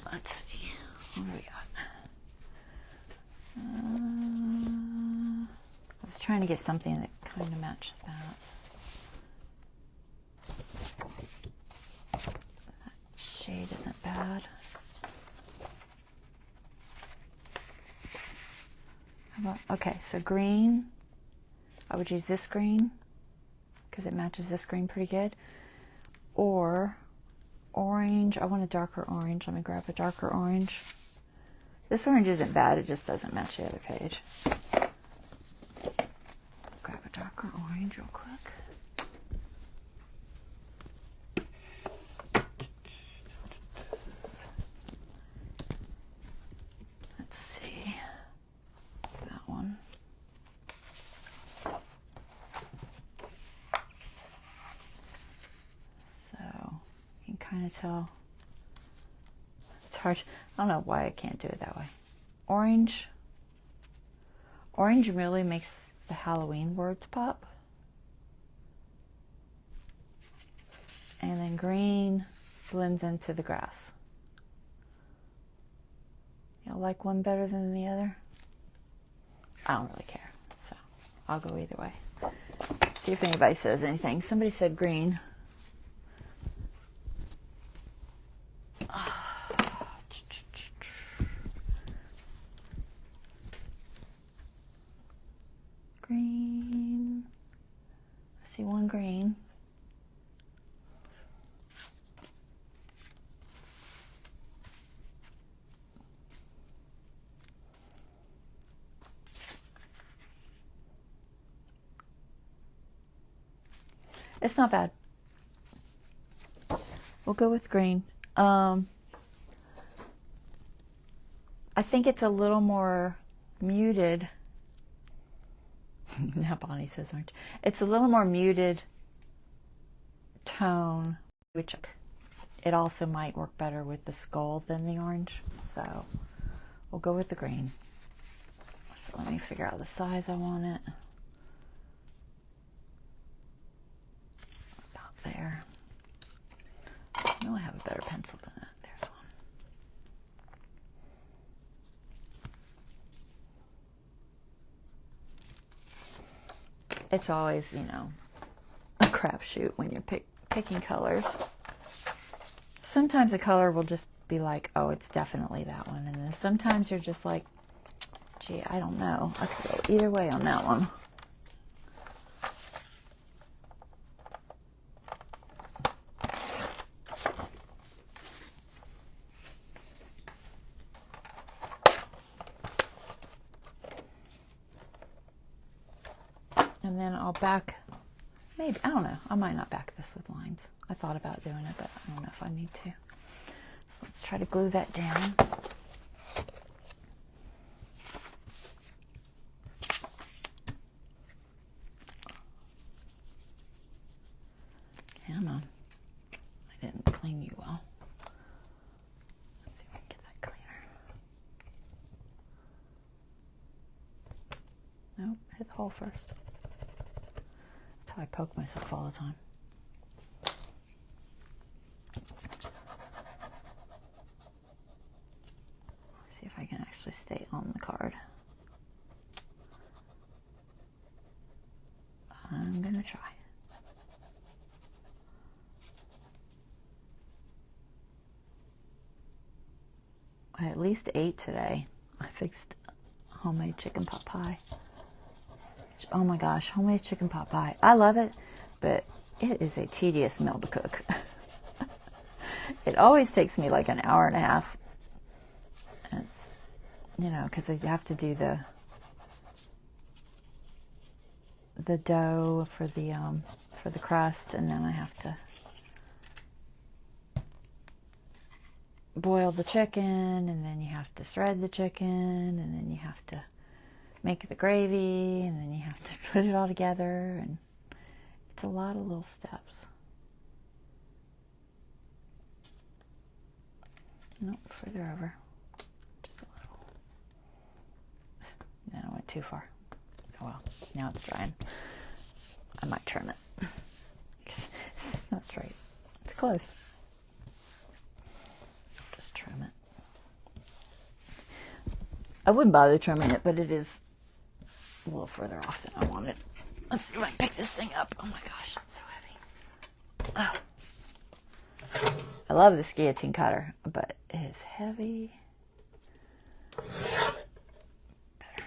Let's see, what do we got? trying to get something that kind of matches that. That shade isn't bad. Okay, so green, I would use this green because it matches this green pretty good. Or orange, I want a darker orange. Let me grab a darker orange. This orange isn't bad, it just doesn't match the other page. Grab a darker orange real quick. Let's see. That one. So you can kind of tell. It's hard. I don't know why I can't do it that way. Orange. Orange really makes the Halloween words pop. And then green blends into the grass. Y'all like one better than the other? I don't really care, so I'll go either way. See if anybody says anything. Somebody said green. Green. I see one green. It's not bad. We'll go with green. I think it's a little more muted. Now Bonnie says orange. It's a little more muted tone, which it also might work better with the skull than the orange. So we'll go with the green. So let me figure out the size I want it. About there. I know I have a better pencil than that. There's one. It's always, you know, a crapshoot when you're picking colors. Sometimes a color will just be like, oh, it's definitely that one. And then sometimes you're just like, gee, I don't know. I could go either way on that one. And then I'll back, maybe, I don't know, I might not back this with lines. I thought about doing it, but I don't know if I need to. So let's try to glue that down. Come on. I didn't clean you well. Let's see if I can get that cleaner. Nope, hit the hole first. That's how I poke myself all the time. Let's see if I can actually stay on the card. I'm gonna try. I at least ate today. I fixed homemade chicken pot pie. Oh my gosh, homemade chicken pot pie. I love it, but it is a tedious meal to cook. It always takes me like an hour and a half. And it's, you know, because you have to do the dough for the crust, and then I have to boil the chicken, and then you have to shred the chicken, and then you have to make the gravy, and then you have to put it all together, and it's a lot of little steps. Nope, further over. Just a little. No, I went too far. Oh well, now it's drying. I might trim it. It's not straight. It's close. Just trim it. I wouldn't bother trimming it, but it is a little further off than I wanted. Let's see if I can pick this thing up. Oh my gosh, it's so heavy. Oh. I love this guillotine cutter, but it is heavy. Better.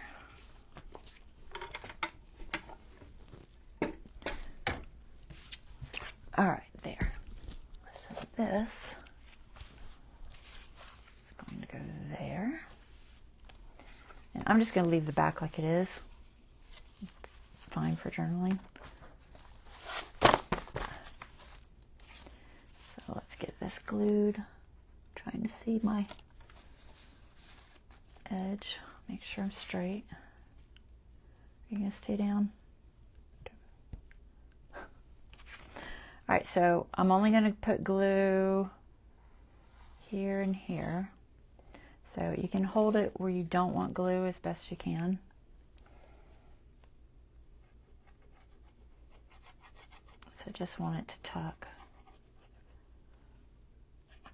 All right, there. So this is going to go there. And I'm just going to leave the back like it is. It's fine for journaling. So let's get this glued. I'm trying to see my edge. Make sure I'm straight. Are you going to stay down? Alright, so I'm only going to put glue here and here. So you can hold it where you don't want glue as best you can. So I just want it to tuck.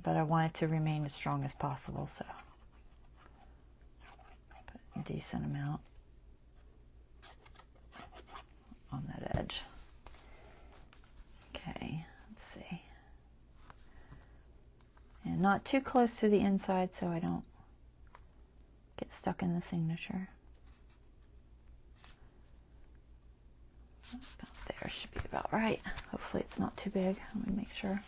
But I want it to remain as strong as possible, so put a decent amount on that edge. Okay, let's see. And not too close to the inside so I don't get stuck in the signature. About there should be about right. Hopefully it's not too big. Let me make sure.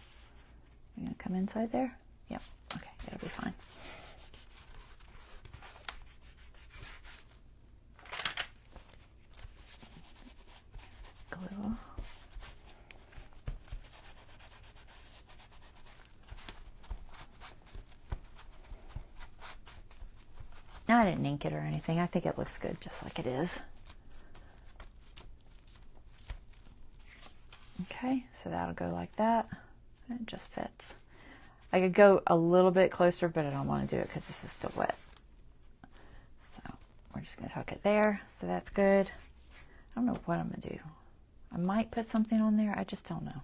You're going to come inside there? Yep. Okay, that'll be fine. Glue. Now I didn't ink it or anything. I think it looks good just like it is. Okay, so that'll go like that. It just fits. I could go a little bit closer, but I don't want to do it because this is still wet. So we're just going to tuck it there. So that's good. I don't know what I'm going to do. I might put something on there. I just don't know.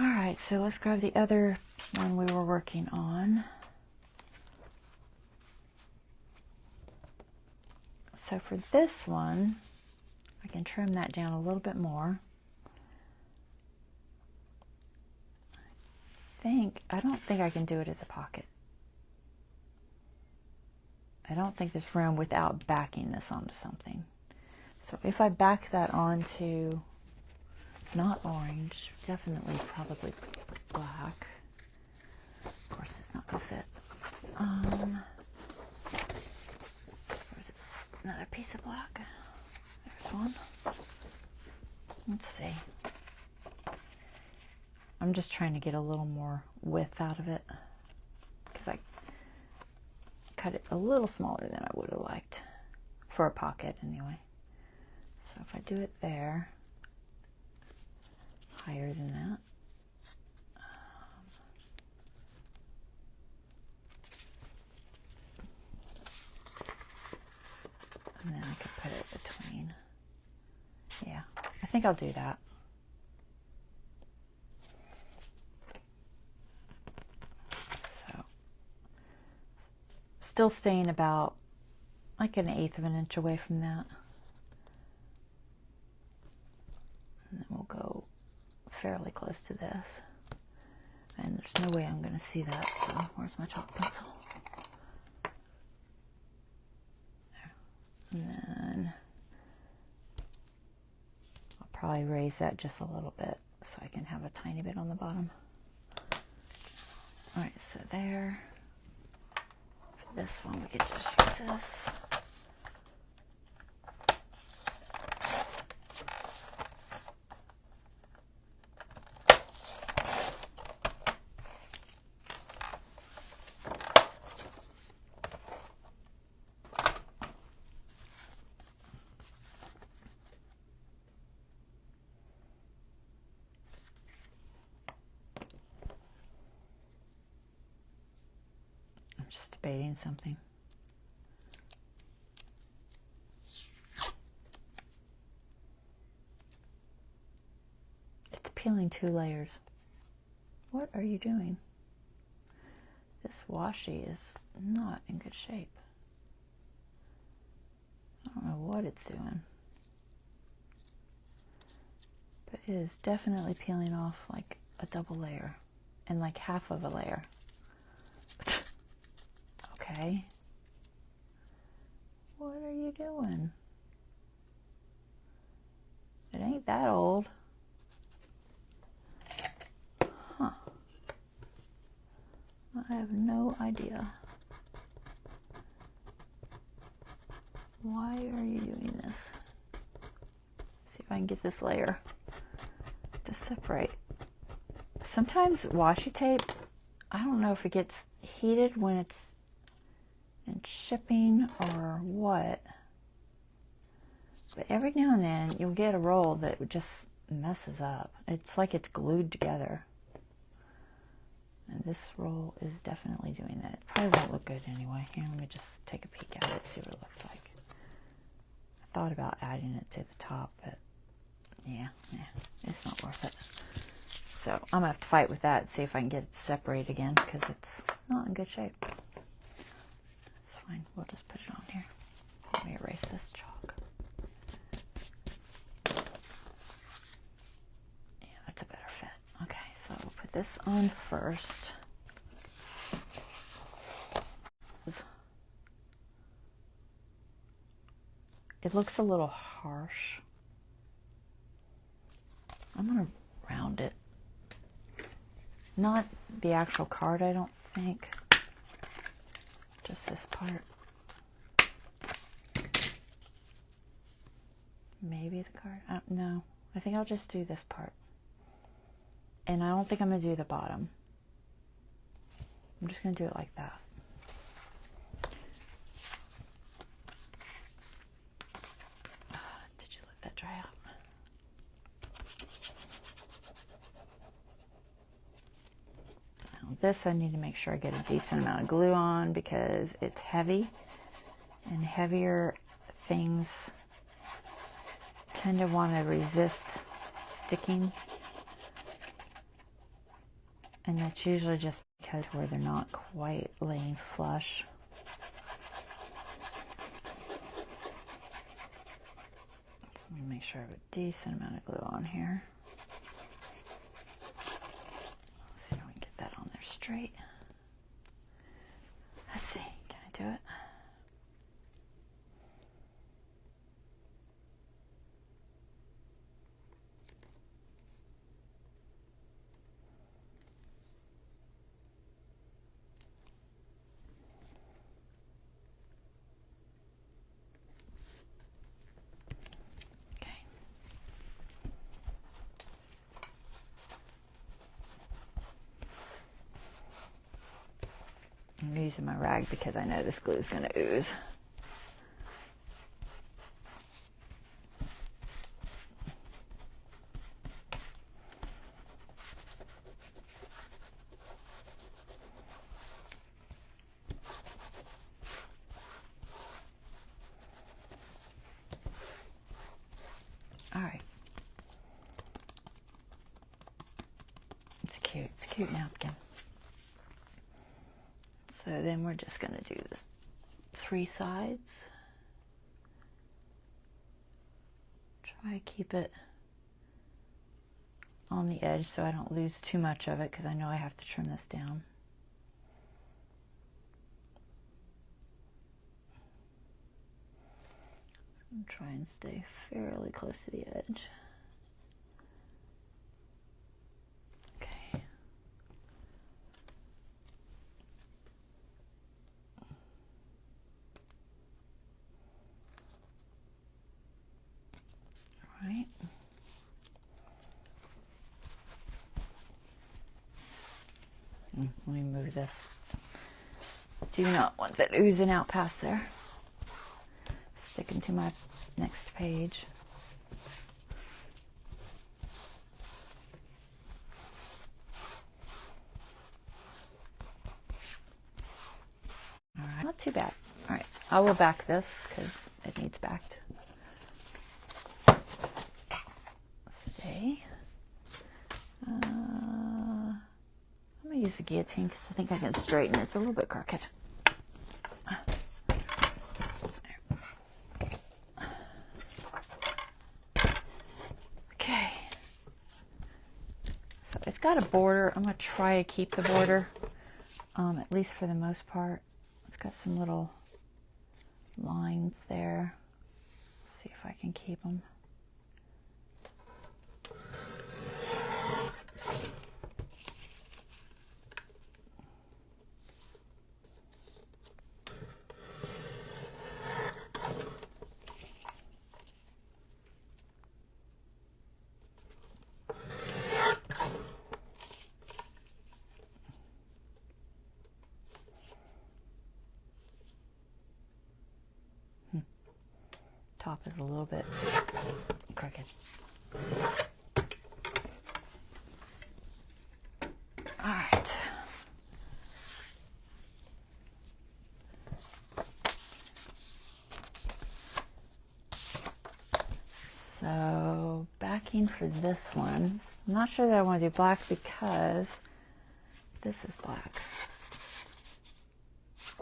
All right, so let's grab the other one we were working on. So for this one, I can trim that down a little bit more. I don't think I can do it as a pocket. I don't think there's room without backing this onto something. So if I back that onto, not orange, definitely probably black. Of course it's not gonna fit. Where's it? Another piece of black. There's one. Let's see. I'm just trying to get a little more width out of it because I cut it a little smaller than I would have liked for a pocket anyway. So if I do it there, higher than that, and then I could put it between. Yeah, I think I'll do that. Still staying about like 1/8 of an inch away from that. And then we'll go fairly close to this. And there's no way I'm going to see that, so where's my chalk pencil? There. And then I'll probably raise that just a little bit so I can have a tiny bit on the bottom. Alright, so there. This one, we could just use this. I'm just debating something. It's peeling 2 layers. What are you doing? This washi is not in good shape. I don't know what it's doing. But it is definitely peeling off like a double layer and like half of a layer. Okay. What are you doing? It ain't that old. Huh. I have no idea. Why are you doing this? See if I can get this layer to separate. Sometimes washi tape, I don't know if it gets heated when it's in shipping or what, but every now and then you'll get a roll that just messes up. It's like it's glued together. And this roll is definitely doing that. It probably won't look good anyway. Here, let me just take a peek at it, see what it looks like. I thought about adding it to the top, but yeah, it's not worth it. So I'm gonna have to fight with that and see if I can get it separate again, because it's not in good shape. It's fine, we'll just put it on here. Let me erase this chalk. Yeah, that's a better fit. Okay, so we'll put this on first. It looks a little harsh. I'm gonna round it. Not the actual card, I don't think. Just this part. Maybe the card. No, I think I'll just do this part. And I don't think I'm gonna do the bottom. I'm just gonna do it like that. Did you let that dry out? This I need to make sure I get a decent amount of glue on, because it's heavy, and heavier things tend to want to resist sticking, and that's usually just because where they're not quite laying flush. So let me make sure I have a decent amount of glue on here. Straight. Let's see, can I do it? Okay. I'm using my rag because I know this glue is going to ooze. All right. It's cute. It's a cute napkin. So then we're just going to do the 3 sides. Try to keep it on the edge so I don't lose too much of it, because I know I have to trim this down. So I'm trying to stay fairly close to the edge. Right. Let me move this. Do not want that oozing out past there. Sticking to my next page. All right, not too bad. All right, I will back this because it needs backed. Stay. I'm gonna use the guillotine because I think I can straighten it. It's a little bit crooked. it's got a border. I'm going to try to keep the border, at least for the most part. It's got some little lines there. Let's see if I can keep them. Top is a little bit crooked. All right. So backing for this one, I'm not sure that I want to do black because this is black.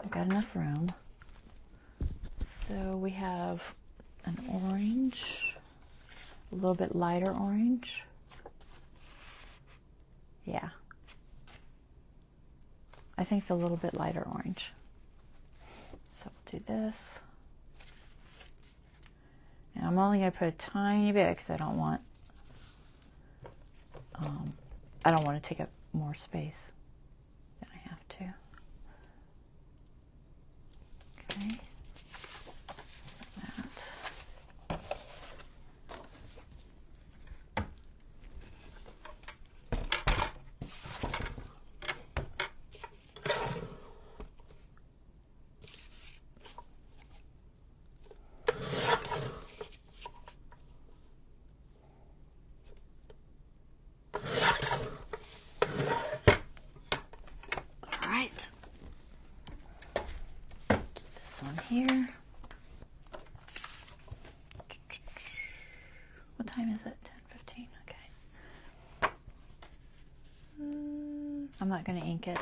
I've got enough room. So we have an orange, a little bit lighter orange. Yeah. I think the little bit lighter orange. So we'll do this. And I'm only going to put a tiny bit because I don't want to take up more space than I have to. Okay. Here. What time is it? 10:15. Okay. I'm not going to ink it.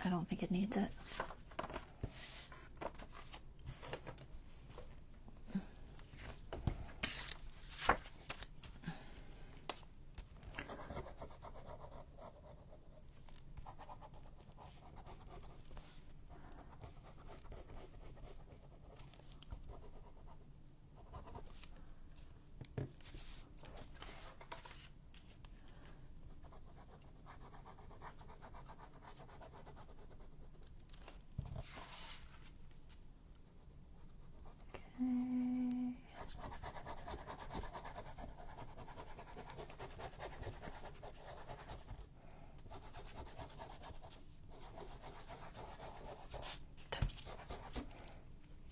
I don't think it needs it.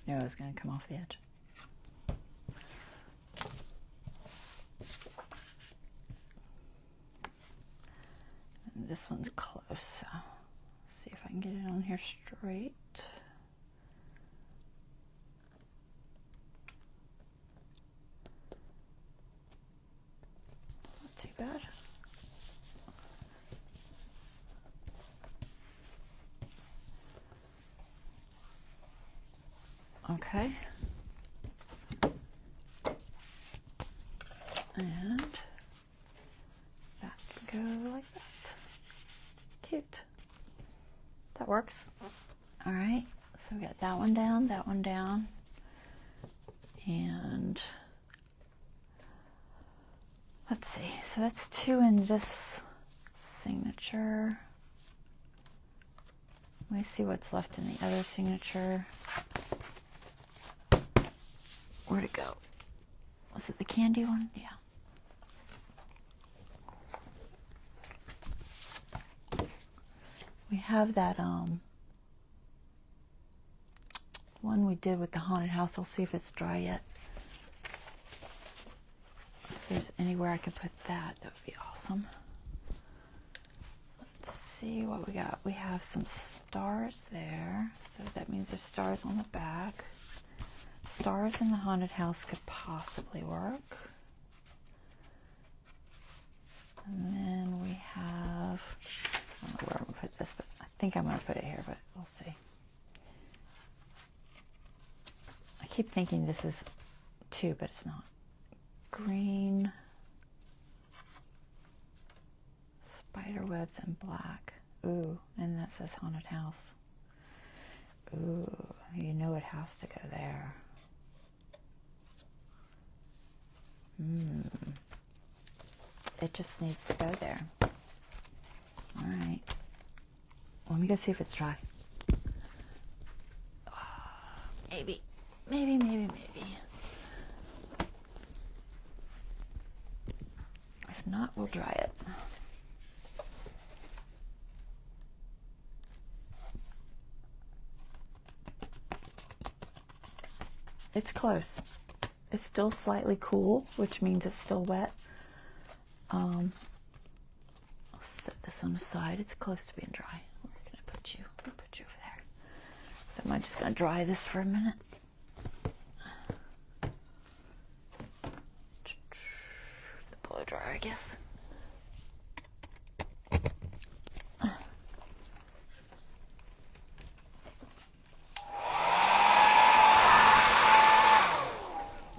Knew I was going to come off the edge. And this one's close, so let's see if I can get it on here straight. Not too bad. Okay. And that can go like that. Cute. That works. All right. So we got that one down, and let's see. So that's 2 in this signature. Let me see what's left in the other signature. Where'd it go? Was it the candy one? Yeah. We have that one we did with the haunted house. I'll see if it's dry yet. If there's anywhere I could put that, that would be awesome. Let's see what we got. We have some stars there, so that means there's stars on the back. Stars in the haunted house could possibly work. And then we have, I don't know where I'm going to put this, but I think I'm going to put it here, but we'll see. I keep thinking this is 2, but it's not. Green what's in black. Ooh, and that says haunted house. Ooh, you know it has to go there. It just needs to go there. All right. Let me go see if it's dry. Maybe. If not, we'll dry it. It's close. It's still slightly cool, which means it's still wet. I'll set this on the side. It's close to being dry. Where can I put you? I'll put you over there. So I'm just going to dry this for a minute. The blow dryer, I guess.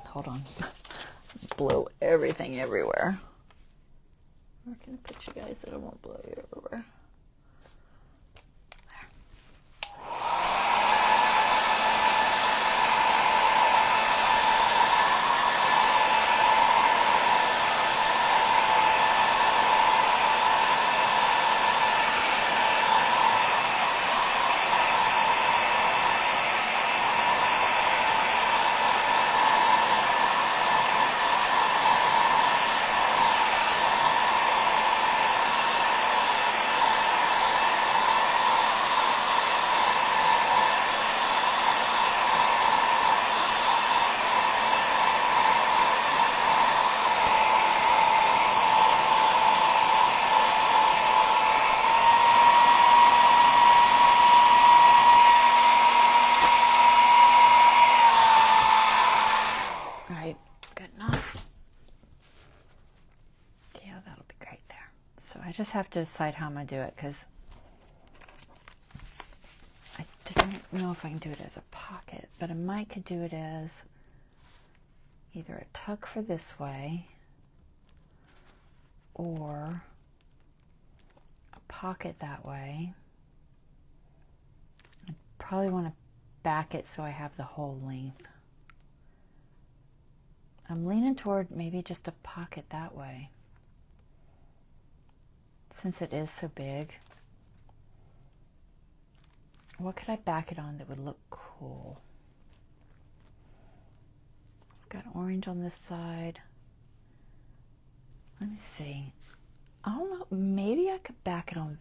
Hold on. Blow everything everywhere. Where can I put you guys that I won't blow you everywhere? I just have to decide how I'm going to do it, because I don't know if I can do it as a pocket, but I might could do it as either a tuck for this way or a pocket that way. I probably want to back it so I have the whole length. I'm leaning toward maybe just a pocket that way, since it is so big. What could I back it on that would look cool? I've got orange on this side. Let me see. I don't know, maybe I could back it on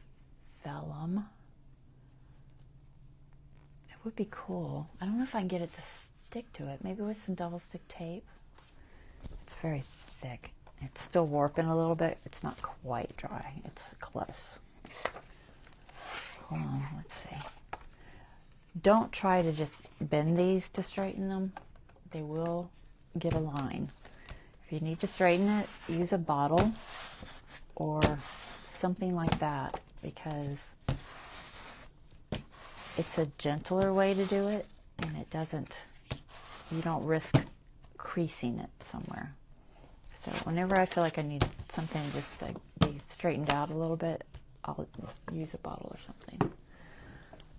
vellum. It would be cool. I don't know if I can get it to stick to it. Maybe with some double stick tape. It's very thick. It's still warping a little bit. It's not quite dry. It's close. Hold on, let's see. Don't try to just bend these to straighten them. They will get a line. If you need to straighten it, use a bottle or something like that, because it's a gentler way to do it, and it doesn't, you don't risk creasing it somewhere. So whenever I feel like I need something just to be straightened out a little bit, I'll use a bottle or something.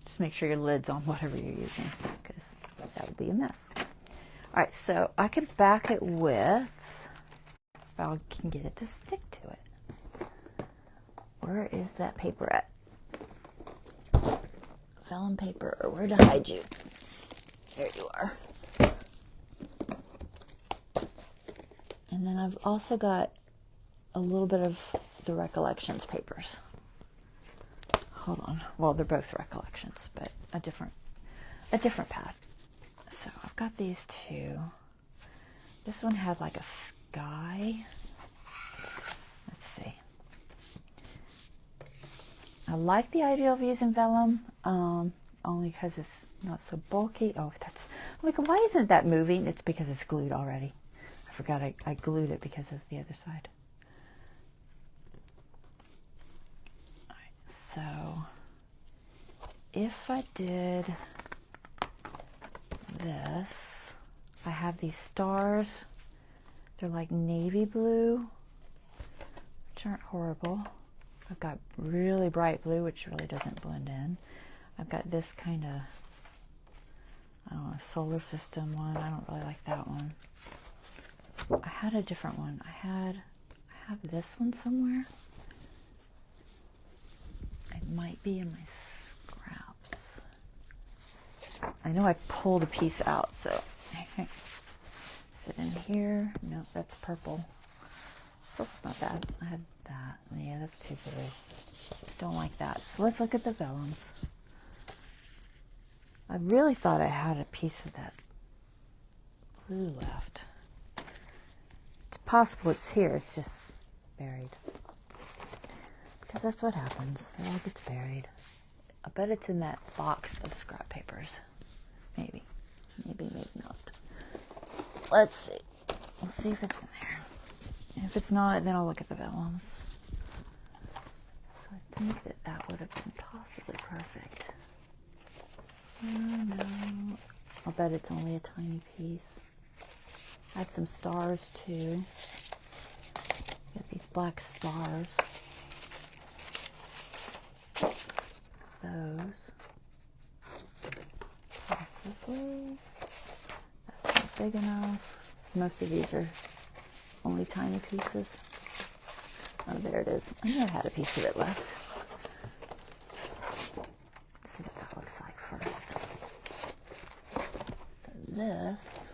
Just make sure your lid's on whatever you're using, because that would be a mess. All right, so I can back it with, if I can get it to stick to it. Where is that paper at? Vellum paper, or where to hide you? There you are. And then I've also got a little bit of the Recollections papers. Hold on. Well, they're both Recollections, but a different pad. So I've got these two. This one had like a sky. Let's see. I like the idea of using vellum, only because it's not so bulky. Oh, that's, I'm like, why isn't that moving? It's because it's glued already. I forgot I glued it because of the other side. All right, so if I did this, I have these stars. They're like navy blue, which aren't horrible. I've got really bright blue, which really doesn't blend in. I've got this kind of, I don't know, solar system one. I don't really like that one. I had a different one. I have this one somewhere. It might be in my scraps. I know I pulled a piece out, so is it in here? No, that's purple. Purple's not bad. I have that. Yeah, that's too blue. Don't like that. So let's look at the vellums. I really thought I had a piece of that blue left. It's possible it's here. It's just buried. Because that's what happens. It all gets buried. I bet it's in that box of scrap papers. Maybe. Maybe, maybe not. Let's see. We'll see if it's in there. And if it's not, then I'll look at the vellums. So I think that would have been possibly perfect. No. I'll bet it's only a tiny piece. I have some stars too. Got these black stars. Those. Possibly. That's not big enough. Most of these are only tiny pieces. Oh, there it is. I knew I had a piece of it left. Let's see what that looks like first. So this.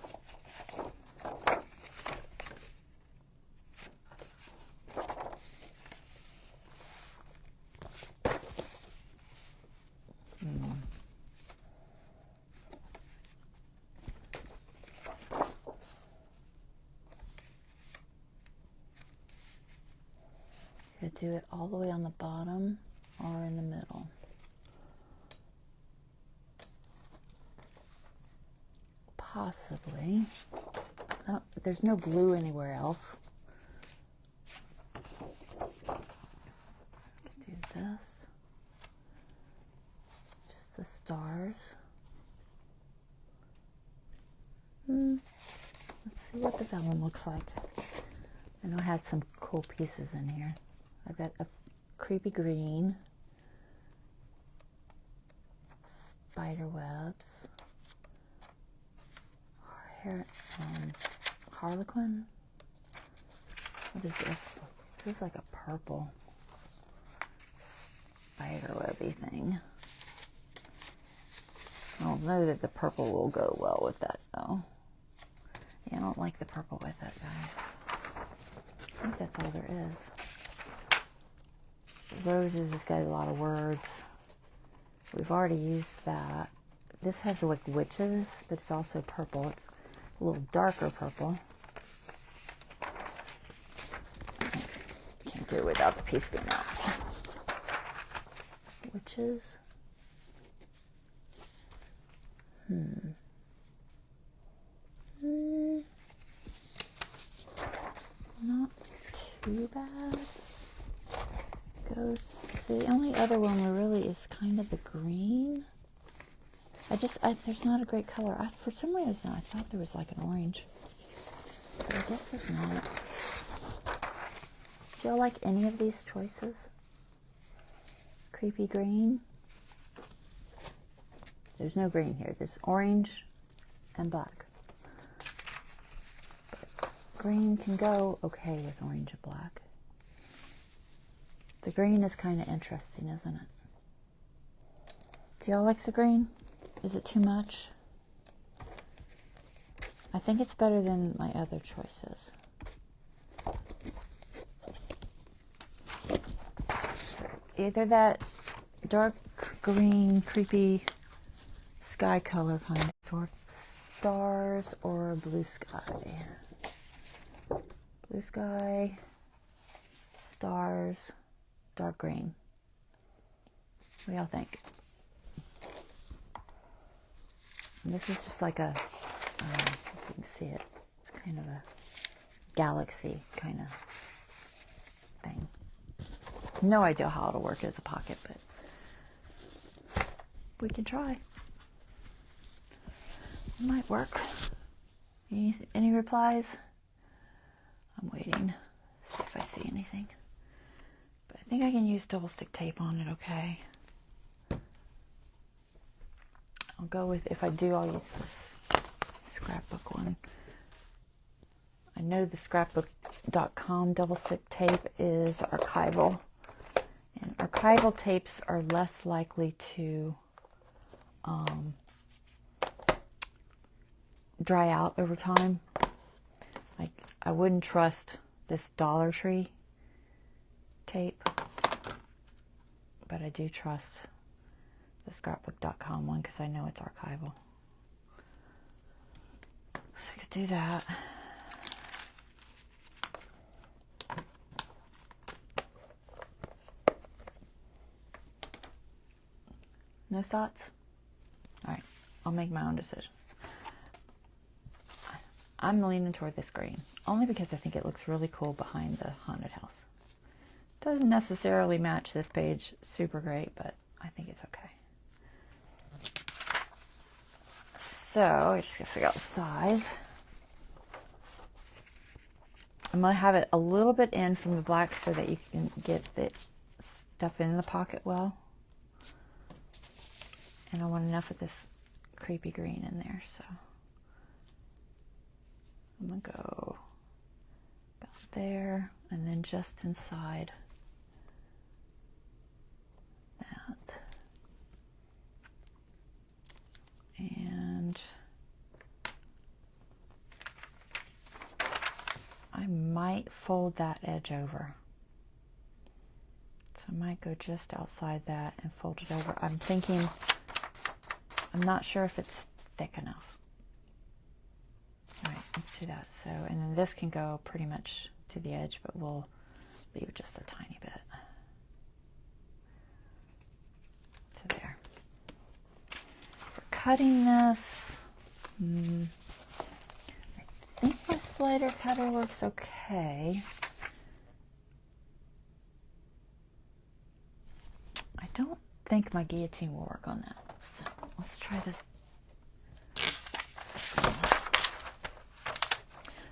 Could do it all the way on the bottom or in the middle. Possibly. Oh, there's no blue anywhere else. Let's do this. Just the stars. Let's see what the vellum looks like. I know I had some cool pieces in here. I've got a creepy green, spider webs, harlequin. What is this? This is like a purple spider webby thing. I don't know that the purple will go well with that though. Yeah, I don't like the purple with it, guys. I think that's all there is. Roses has got a lot of words. We've already used that. This has like witches, but it's also purple. It's a little darker purple. Can't do it without the piece being out. Witches. Not too bad. Ghosts. The only other one really is kind of the green. There's not a great color. For some reason, I thought there was like an orange. But I guess there's not. Do y'all like any of these choices? Creepy green. There's no green here. There's orange and black. But green can go okay with orange and black. The green is kind of interesting, isn't it? Do y'all like the green? Is it too much? I think it's better than my other choices. Either that dark green, creepy sky color kind of sort of stars or blue sky. Blue sky, stars, dark green. What do y'all think? And this is just like a, I don't know if you can see it. It's kind of a galaxy kind of thing. No idea how it'll work as a pocket, but we can try. It might work. Any replies? I'm waiting. See if I see anything. But I think I can use double stick tape on it, okay? I'll go with, if I do, I'll use this scrapbook one. I know the scrapbook.com double stick tape is archival. And archival tapes are less likely to dry out over time. Like, I wouldn't trust this Dollar Tree tape, but I do trust the scrapbook.com one because I know it's archival. So I could do that. No thoughts? All right, I'll make my own decision. I'm leaning toward this green, only because I think it looks really cool behind the haunted house. Doesn't necessarily match this page super great, but I think it's okay. So I just gotta figure out the size. I'm gonna have it a little bit in from the black so that you can get the stuff in the pocket well. And I want enough of this creepy green in there, so I'm gonna go about there and then just inside that. And I might fold that edge over. So I might go just outside that and fold it over. I'm thinking, I'm not sure if it's thick enough. All right, let's do that. So, and then this can go pretty much to the edge, but we'll leave just a tiny bit to there. For cutting this, I think my slider cutter works okay. I don't think my guillotine will work on that. So let's try this.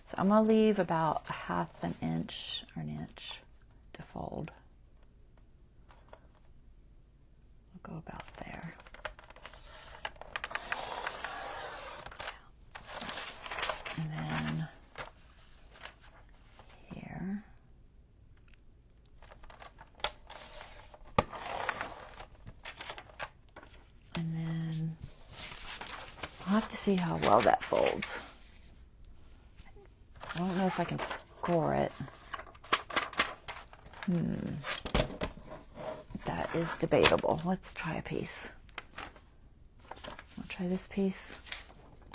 So I'm going to leave about a half an inch or an inch to fold. We'll go about there. And then here. And then I'll have to see how well that folds. I don't know if I can score it. That is debatable. Let's try a piece. I'll try this piece.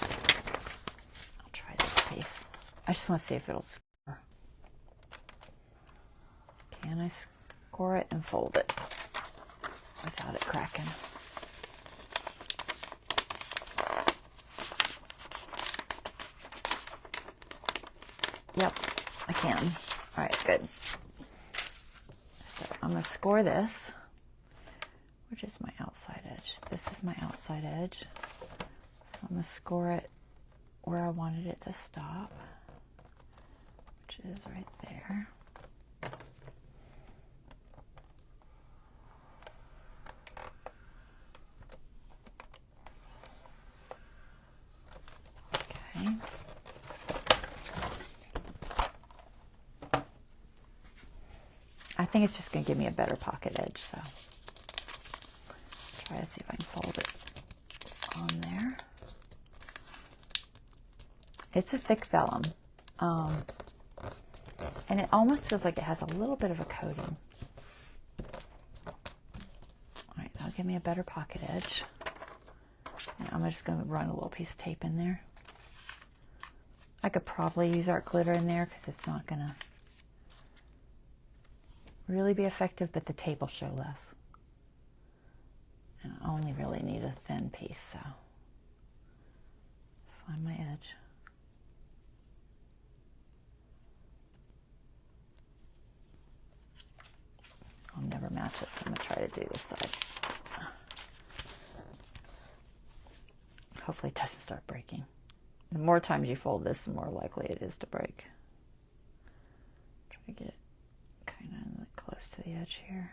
I'll try this piece. I just want to see if it'll score. Can I score it and fold it without it cracking? Yep, I can. All right, good. So I'm going to score this, which is my outside edge. This is my outside edge. So I'm going to score it where I wanted it to stop, which is right there. Okay. I think it's just going to give me a better pocket edge, so try to see if I can fold it on there. It's a thick vellum, and it almost feels like it has a little bit of a coating. All right, that'll give me a better pocket edge. And I'm just going to run a little piece of tape in there. I could probably use art glitter in there because it's not going to really be effective, but the tape will show less. And I only really need a thin piece, so find my edge. I'll never match it, so I'm going to try to do this side. Hopefully it doesn't start breaking. The more times you fold this, the more likely it is to break. Try to get it kind of close to to the edge here.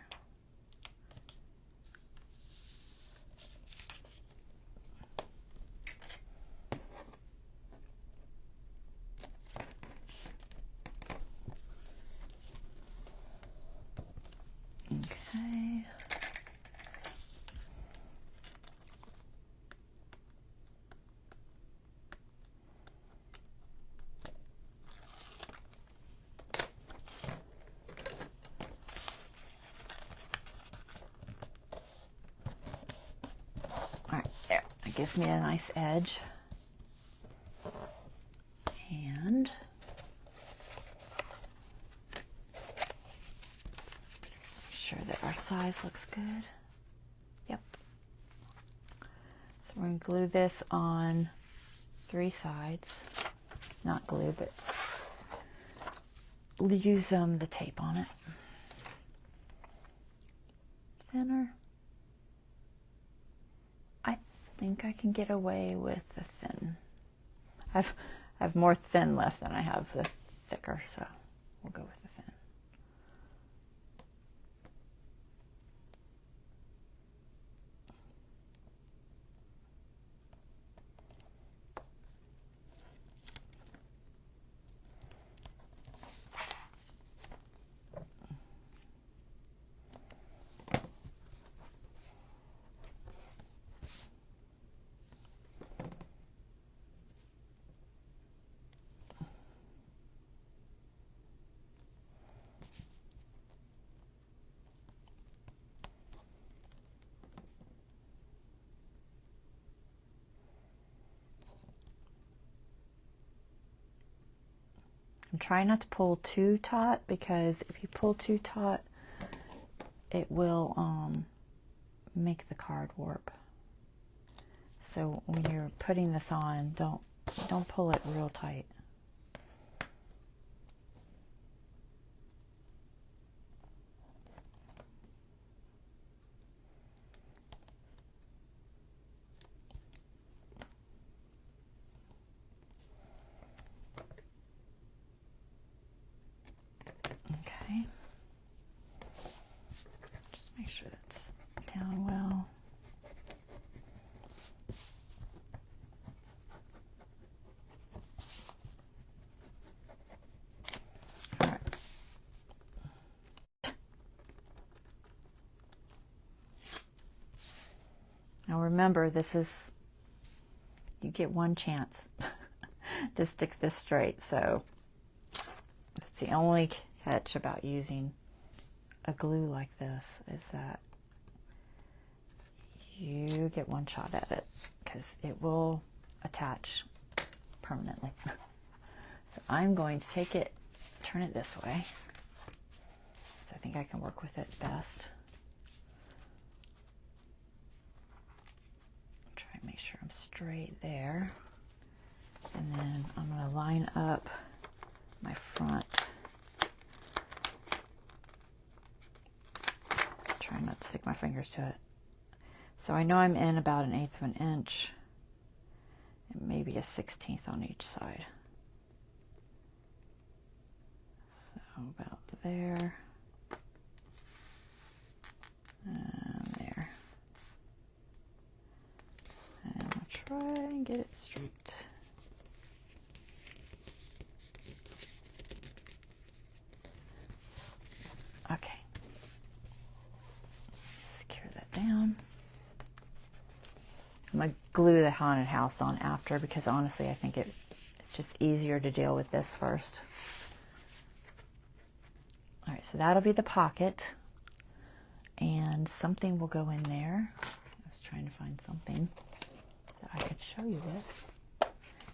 Okay. All right, there. That gives me a nice edge. And sure that our size looks good. Yep. So we're going to glue this on 3 sides. Not glue, but use the tape on it. Thinner. I think I can get away with the thin. I have more thin left than I have the thicker, so we'll go with the thin. I'm trying not to pull too taut, because if you pull too taut, it will make the card warp. So when you're putting this on, don't pull it real tight. Okay. Just make sure that's down well. All right. Now remember, you get one chance to stick this straight, so that's the only catch about using a glue like this, is that you get one shot at it, because it will attach permanently. So I'm going to take it, turn it this way, so I think I can work with it best. Try and make sure I'm straight there, and then I'm going to line up my front. Try not to stick my fingers to it. So I know I'm in about 1/8 of an inch, and maybe 1/16 on each side. So about there, and there. And I'll try and get it straight. Okay. Secure that down. I'm going to glue the haunted house on after, because honestly I think it's just easier to deal with this first. All right, so that'll be the pocket, and something will go in there. I was trying to find something that I could show you with.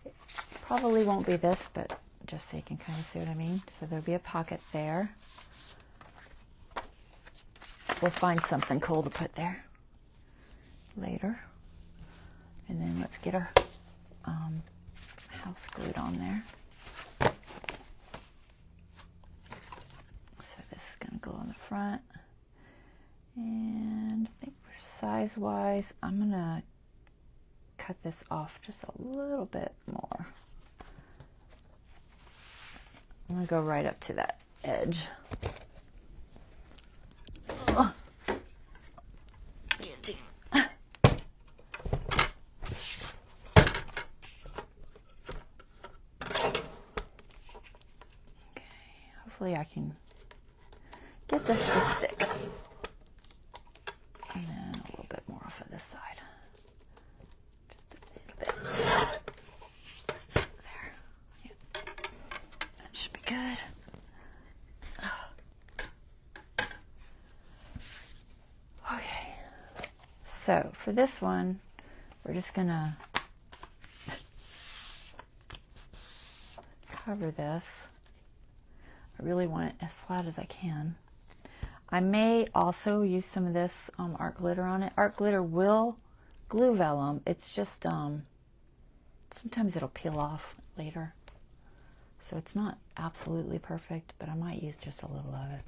It probably won't be this, but just so you can kind of see what I mean. So there'll be a pocket there. We'll find something cool to put there later. And then let's get our house glued on there. So this is going to go on the front. And I think for size-wise, I'm going to cut this off just a little bit more. I'm going to go right up to that edge. get this to stick. And then a little bit more off of this side. Just a little bit. There. Yep. That should be good. Okay. So for this one, we're just gonna cover this. I really want it as flat as I can. I may also use some of this art glitter on it. Art glitter will glue vellum. It's just, sometimes it'll peel off later. So it's not absolutely perfect, but I might use just a little of it.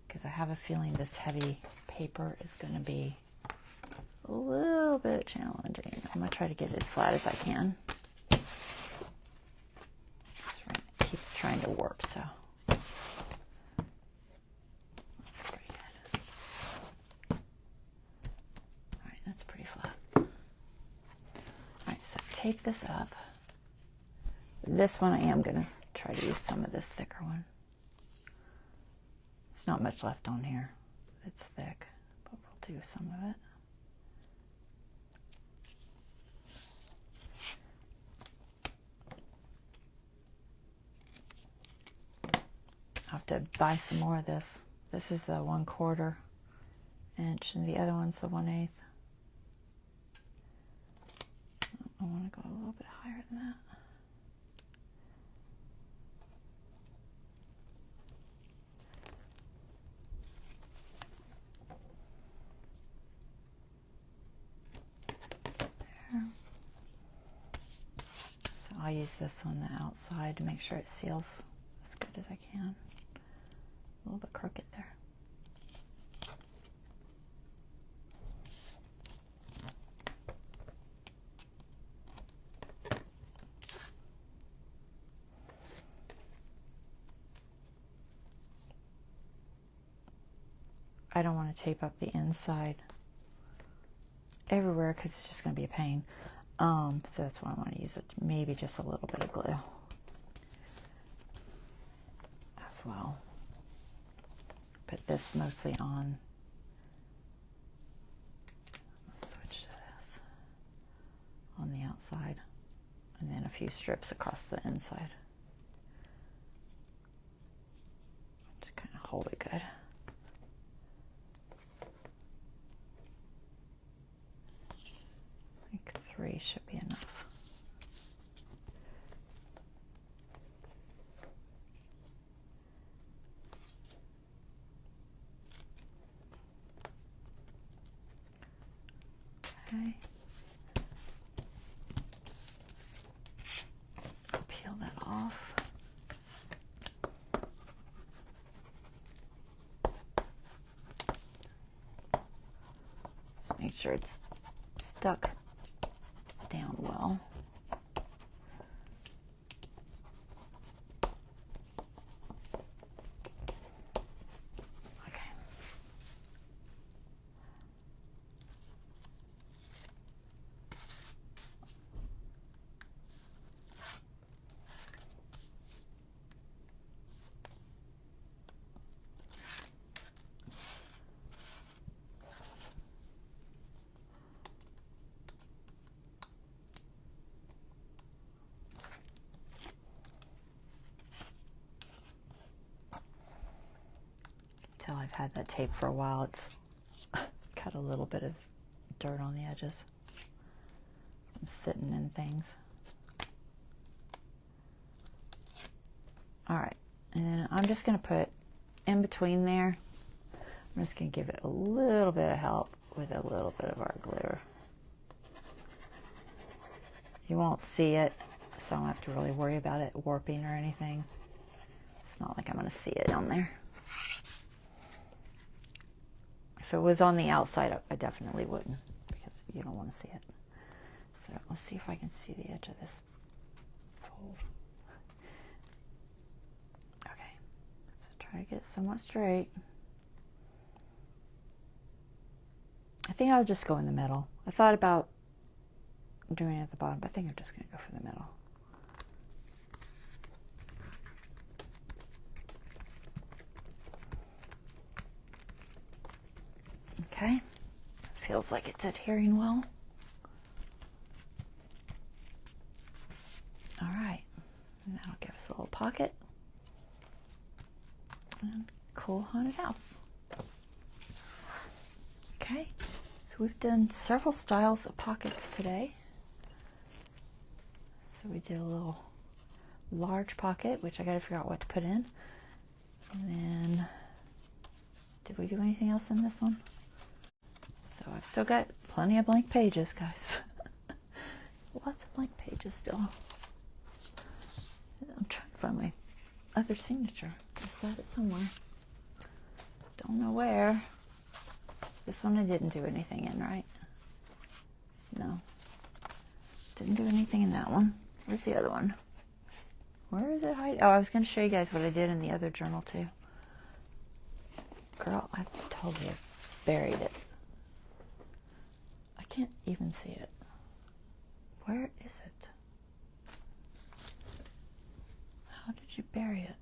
Because I have a feeling this heavy paper is going to be a little bit challenging. I'm going to try to get it as flat as I can. It keeps trying to warp, so. Tape this up. This one I am going to try to use some of this thicker one. There's not much left on here. It's thick, but we'll do some of it. I'll have to buy some more of this. This is the 1/4 inch and the other one's the 1/8. I want to go a little bit higher than that. There. So I'll use this on the outside to make sure it seals as good as I can. A little bit crooked there. I don't want to tape up the inside everywhere because it's just going to be a pain. So that's why I want to use it. Maybe just a little bit of glue as well. Put this mostly on. Let's switch to this on the outside, and then a few strips across the inside. Just kind of hold it good. I think 3 should be enough. Okay. Peel that off. Just make sure it's stuck down well. Okay. I've had that tape for a while. It's got a little bit of dirt on the edges from sitting in things. All right, and then I'm just going to put in between there, I'm just going to give it a little bit of help with a little bit of art glitter. You won't see it, so I don't have to really worry about it warping or anything. It's not like I'm going to see it on there. If it was on the outside, I definitely wouldn't, because you don't want to see it. So let's see if I can see the edge of this fold. Okay, so try to get it somewhat straight. I think I'll just go in the middle. I thought about doing it at the bottom, but I think I'm just going to go for the middle. Okay, feels like it's adhering well. All right, and that'll give us a little pocket. And cool haunted house. Okay, so we've done several styles of pockets today. So we did a little large pocket, which I gotta figure out what to put in. And then, did we do anything else in this one? So I've still got plenty of blank pages, guys. Lots of blank pages still. I'm trying to find my other signature. I saw it somewhere. Don't know where. This one I didn't do anything in, right? No. Didn't do anything in that one. Where's the other one? Where is it hiding? Oh, I was going to show you guys what I did in the other journal too. Girl, I totally buried it. I can't even see it. Where is it? How did you bury it?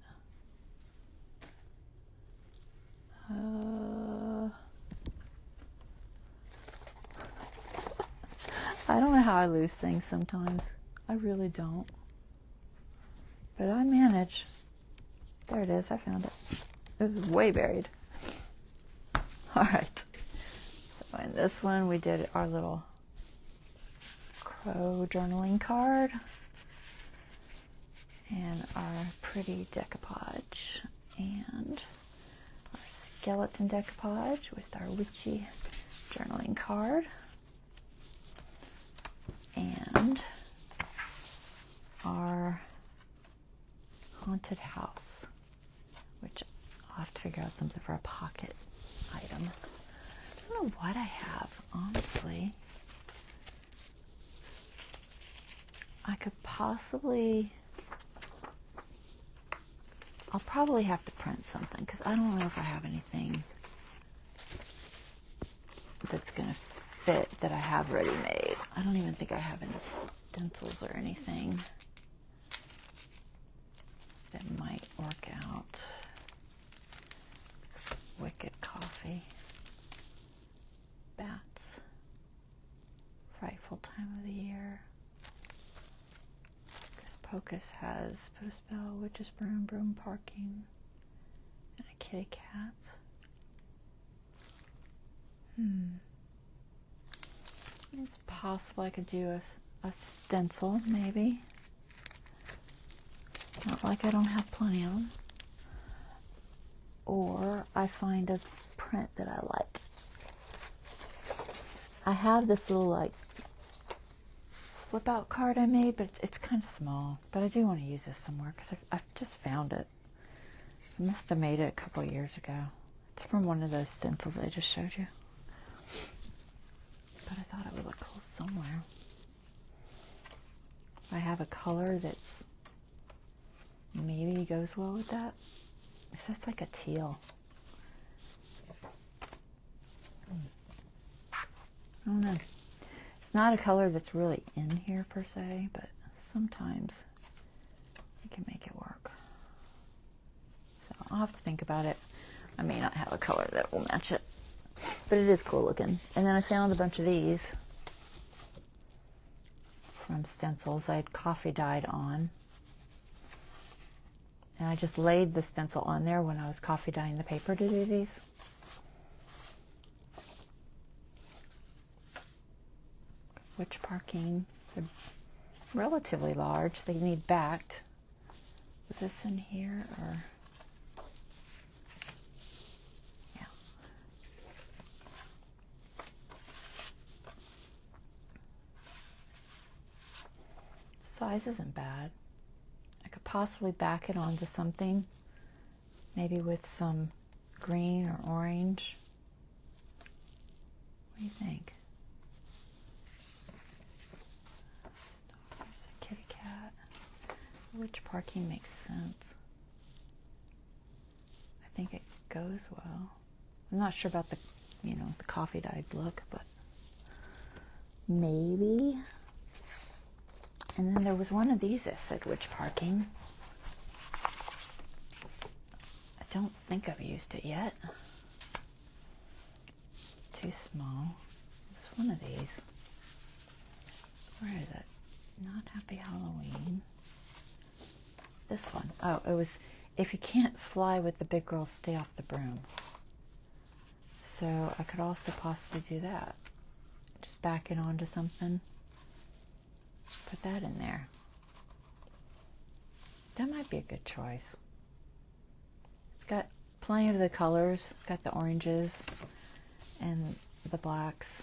I don't know how I lose things sometimes. I really don't. But I manage. There it is. I found it. It was way buried. All right. So in this one, we did our little crow journaling card and our pretty decoupage and our skeleton decoupage with our witchy journaling card and our haunted house, which I'll have to figure out something for a pocket item. I don't know what I have, honestly. I could possibly, I'll probably have to print something because I don't know if I have anything that's going to fit that I have ready made. I don't even think I have any stencils or anything that might work out. Wicked coffee. Bats. Frightful time of the year. Pocus has put a spell, witch's broom, broom parking, and a kitty cat. It's possible I could do a stencil, maybe. Not like I don't have plenty of them. Or I find a print that I like. I have this little like flip out card I made, but it's kind of small. But I do want to use this somewhere because I've just found it. I must have made it a couple of years ago. It's from one of those stencils I just showed you. But I thought it would look cool somewhere. I have a color that's maybe goes well with that. That's like a teal. I don't know. It's not a color that's really in here per se, but sometimes you can make it work. So I'll have to think about it. I may not have a color that will match it, but it is cool looking. And then I found a bunch of these from stencils I had coffee dyed on. And I just laid the stencil on there when I was coffee dyeing the paper to do these. Witch parking. They're relatively large. They need backed. Was this in here or? Yeah. Size isn't bad. I could possibly back it onto something, maybe with some green or orange. What do you think? Stars, a kitty cat. Which parking makes sense? I think it goes well. I'm not sure about the, the coffee dyed look, but maybe. And then there was one of these that said witch parking. I don't think I've used it yet. too small. It's one of these. Where is it? Not Happy Halloween. This one. Oh, it was, if you can't fly with the big girls, stay off the broom. So I could also possibly do that. Just back it onto something. Put that in there. That might be a good choice. It's got plenty of the colors. It's got the oranges and the blacks.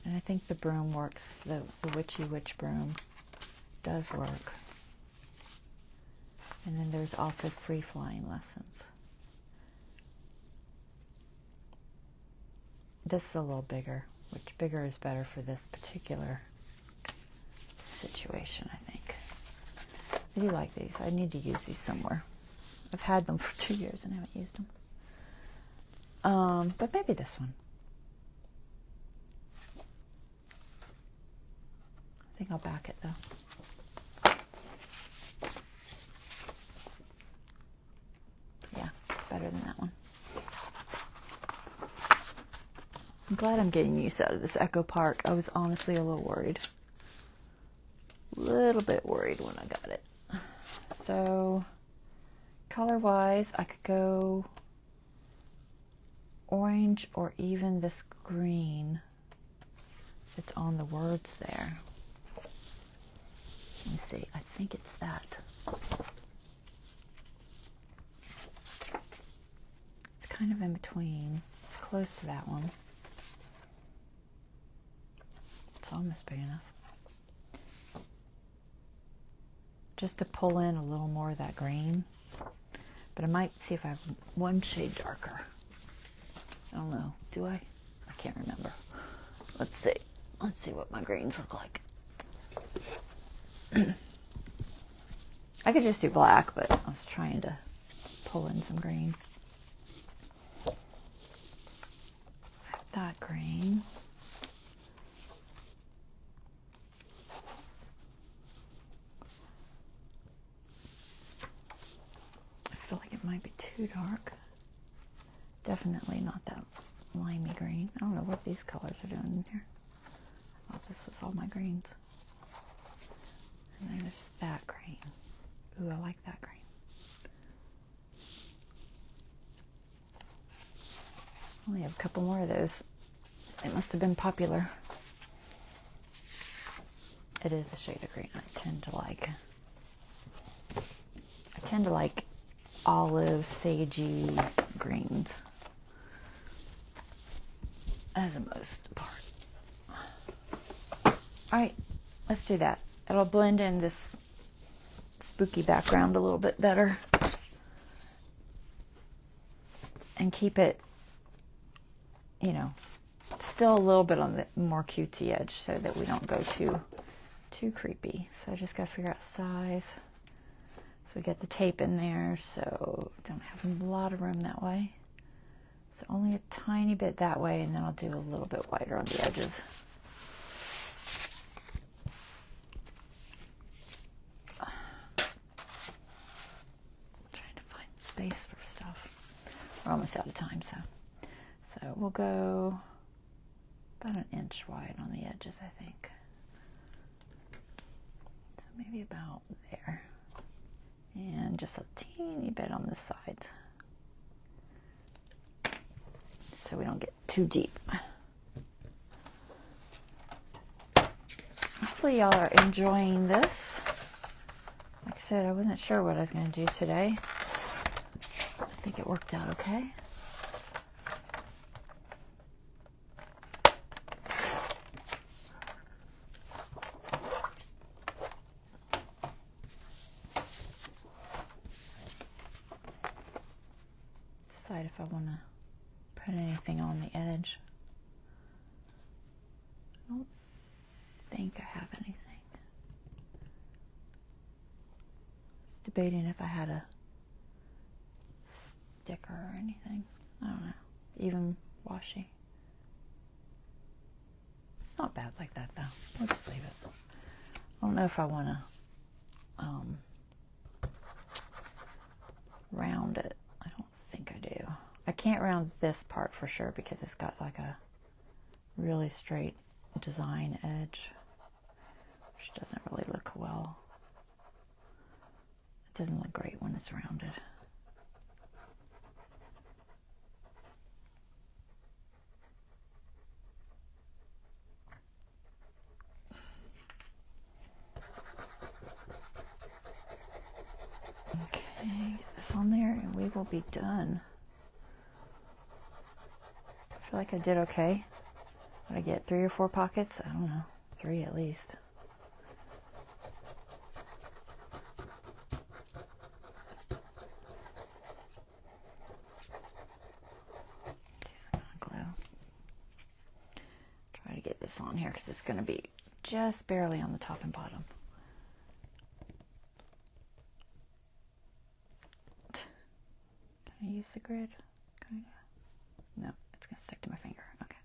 And I think the broom works. The Witchy Witch broom does work. And then there's also free flying lessons. This is a little bigger, which bigger is better for this particular situation, I think. I do like these. I need to use these somewhere. I've had them for 2 years and haven't used them. But maybe this one. I think I'll back it though. Yeah, it's better than that one. I'm glad I'm getting use out of this Echo Park. I was honestly a little worried. A little bit worried when I got it. So, color-wise, I could go orange or even this green that's on the words there. Let me see. I think it's that. It's kind of in between. It's close to that one. It's almost big enough. Just to pull in a little more of that green. But I might see if I have one shade darker. I don't know. Do I? I can't remember. Let's see. Let's see what my greens look like. I could just do black, but I was trying to pull in some green. That green. I feel like it might be too dark. Definitely not that limey green. I don't know what these colors are doing in here. I thought this was all my greens. And then there's that green. Ooh, I like that green. Only have a couple more of those. They must have been popular. It is a shade of green I tend to like. I tend to like olive, sagey greens as a most part. Alright, let's do that. It'll blend in this spooky background a little bit better. And keep it, you know, still a little bit on the more cutesy edge so that we don't go too creepy. So I just got to figure out size. So we get the tape in there, so don't have a lot of room that way. So only a tiny bit that way, and then I'll do a little bit wider on the edges. Trying to find space for stuff. We're almost out of time, so we'll go about an inch wide on the edges, I think. So maybe about there. And just a teeny bit on the sides. So we don't get too deep. Hopefully y'all are enjoying this. Like I said, I wasn't sure what I was going to do today. I think it worked out okay. Decide if I want to put anything on the edge. I don't think I have anything. I was debating if I had a sticker or anything. I don't know. Even washi. It's not bad like that though. We'll just leave it. I don't know if I want to round it. I don't think I do. I can't round this part for sure because it's got like a really straight design edge, which doesn't really look well. It doesn't look great when it's rounded. Okay, get this on there and we will be done. I feel like I did okay. Did I get 3 or 4 pockets? I don't know. 3 at least. Use some glue. Try to get this on here because it's going to be just barely on the top and bottom. Can I use the grid? Kind of. No, it's going to stick to my finger. Okay.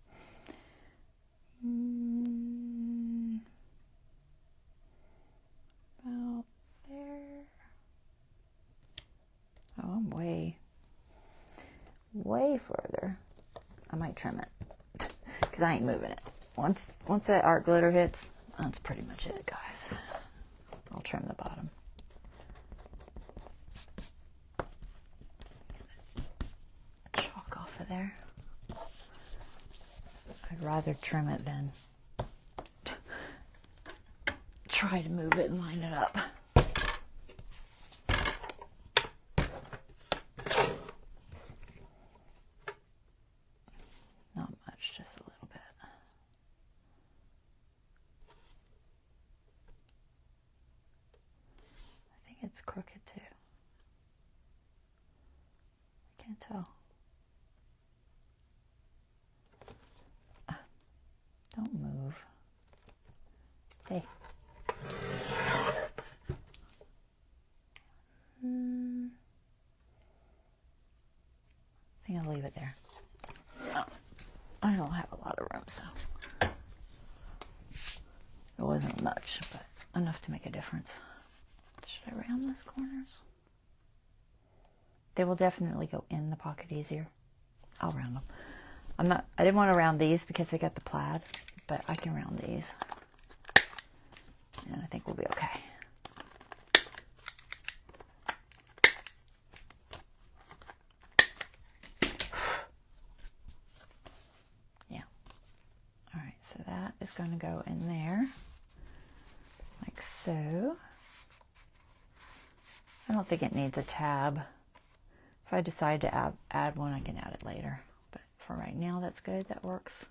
About there. Oh, I'm way further. I might trim it because I ain't moving it. Once that art glitter hits, that's pretty much it, guys. I'll trim the bottom. Chalk off of there. I'd rather trim it than try to move it and line it up. Not much, just a little bit. I think it's crooked too. I can't tell. Don't move. Hey. I think I'll leave it there. Oh, I don't have a lot of room, so it wasn't much, but enough to make a difference. Should I round those corners? They will definitely go in the pocket easier. I'll round them. I didn't want to round these because they got the plaid, but I can round these. And I think we'll be okay. Yeah. All right, so that is going to go in there, like so. I don't think it needs a tab. If I decide to add one, I can add it later. But for right now, that's good. That works.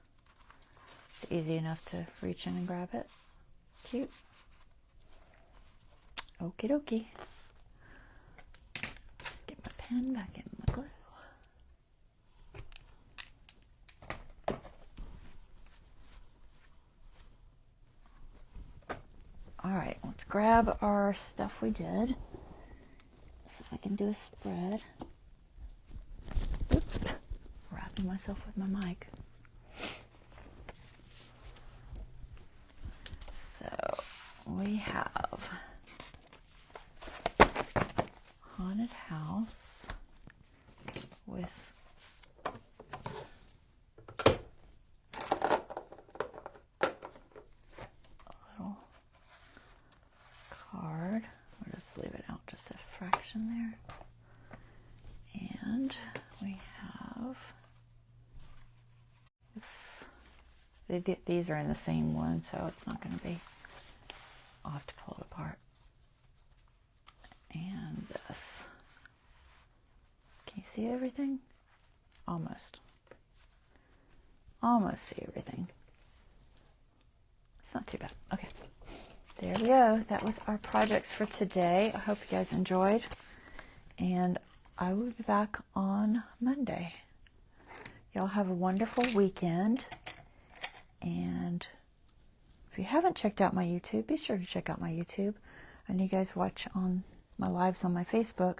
It's easy enough to reach in and grab it. Cute. Okie dokie. Get my pen back in my glue. All right, let's grab our stuff we did. See if I can do a spread. Oops, wrapping myself with my mic. So we have haunted house with a little card. We'll just leave it out just a fraction there. And we have this. These are in the same one, so it's not going to be. I'll have to pull it apart. And this. Can you see everything? Almost. Almost see everything. It's not too bad. Okay. There we go. That was our projects for today. I hope you guys enjoyed. And I will be back on Monday. Y'all have a wonderful weekend. And if you haven't checked out my YouTube, be sure to check out my YouTube. I know you guys watch on my lives on my Facebook,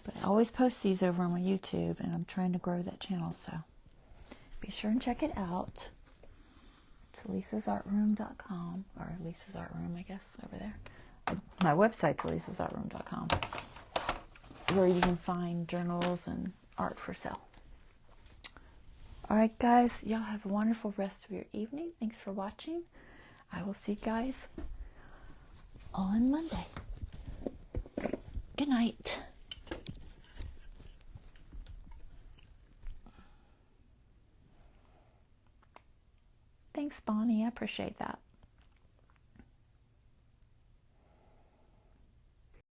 but I always post these over on my YouTube, and I'm trying to grow that channel, so be sure and check it out. It's lisasartroom.com, or Lisa's Art Room, I guess, over there. My website's lisasartroom.com, where you can find journals and art for sale. All right, guys, y'all have a wonderful rest of your evening. Thanks for watching. I will see you guys on Monday. Good night. Thanks, Bonnie. I appreciate that.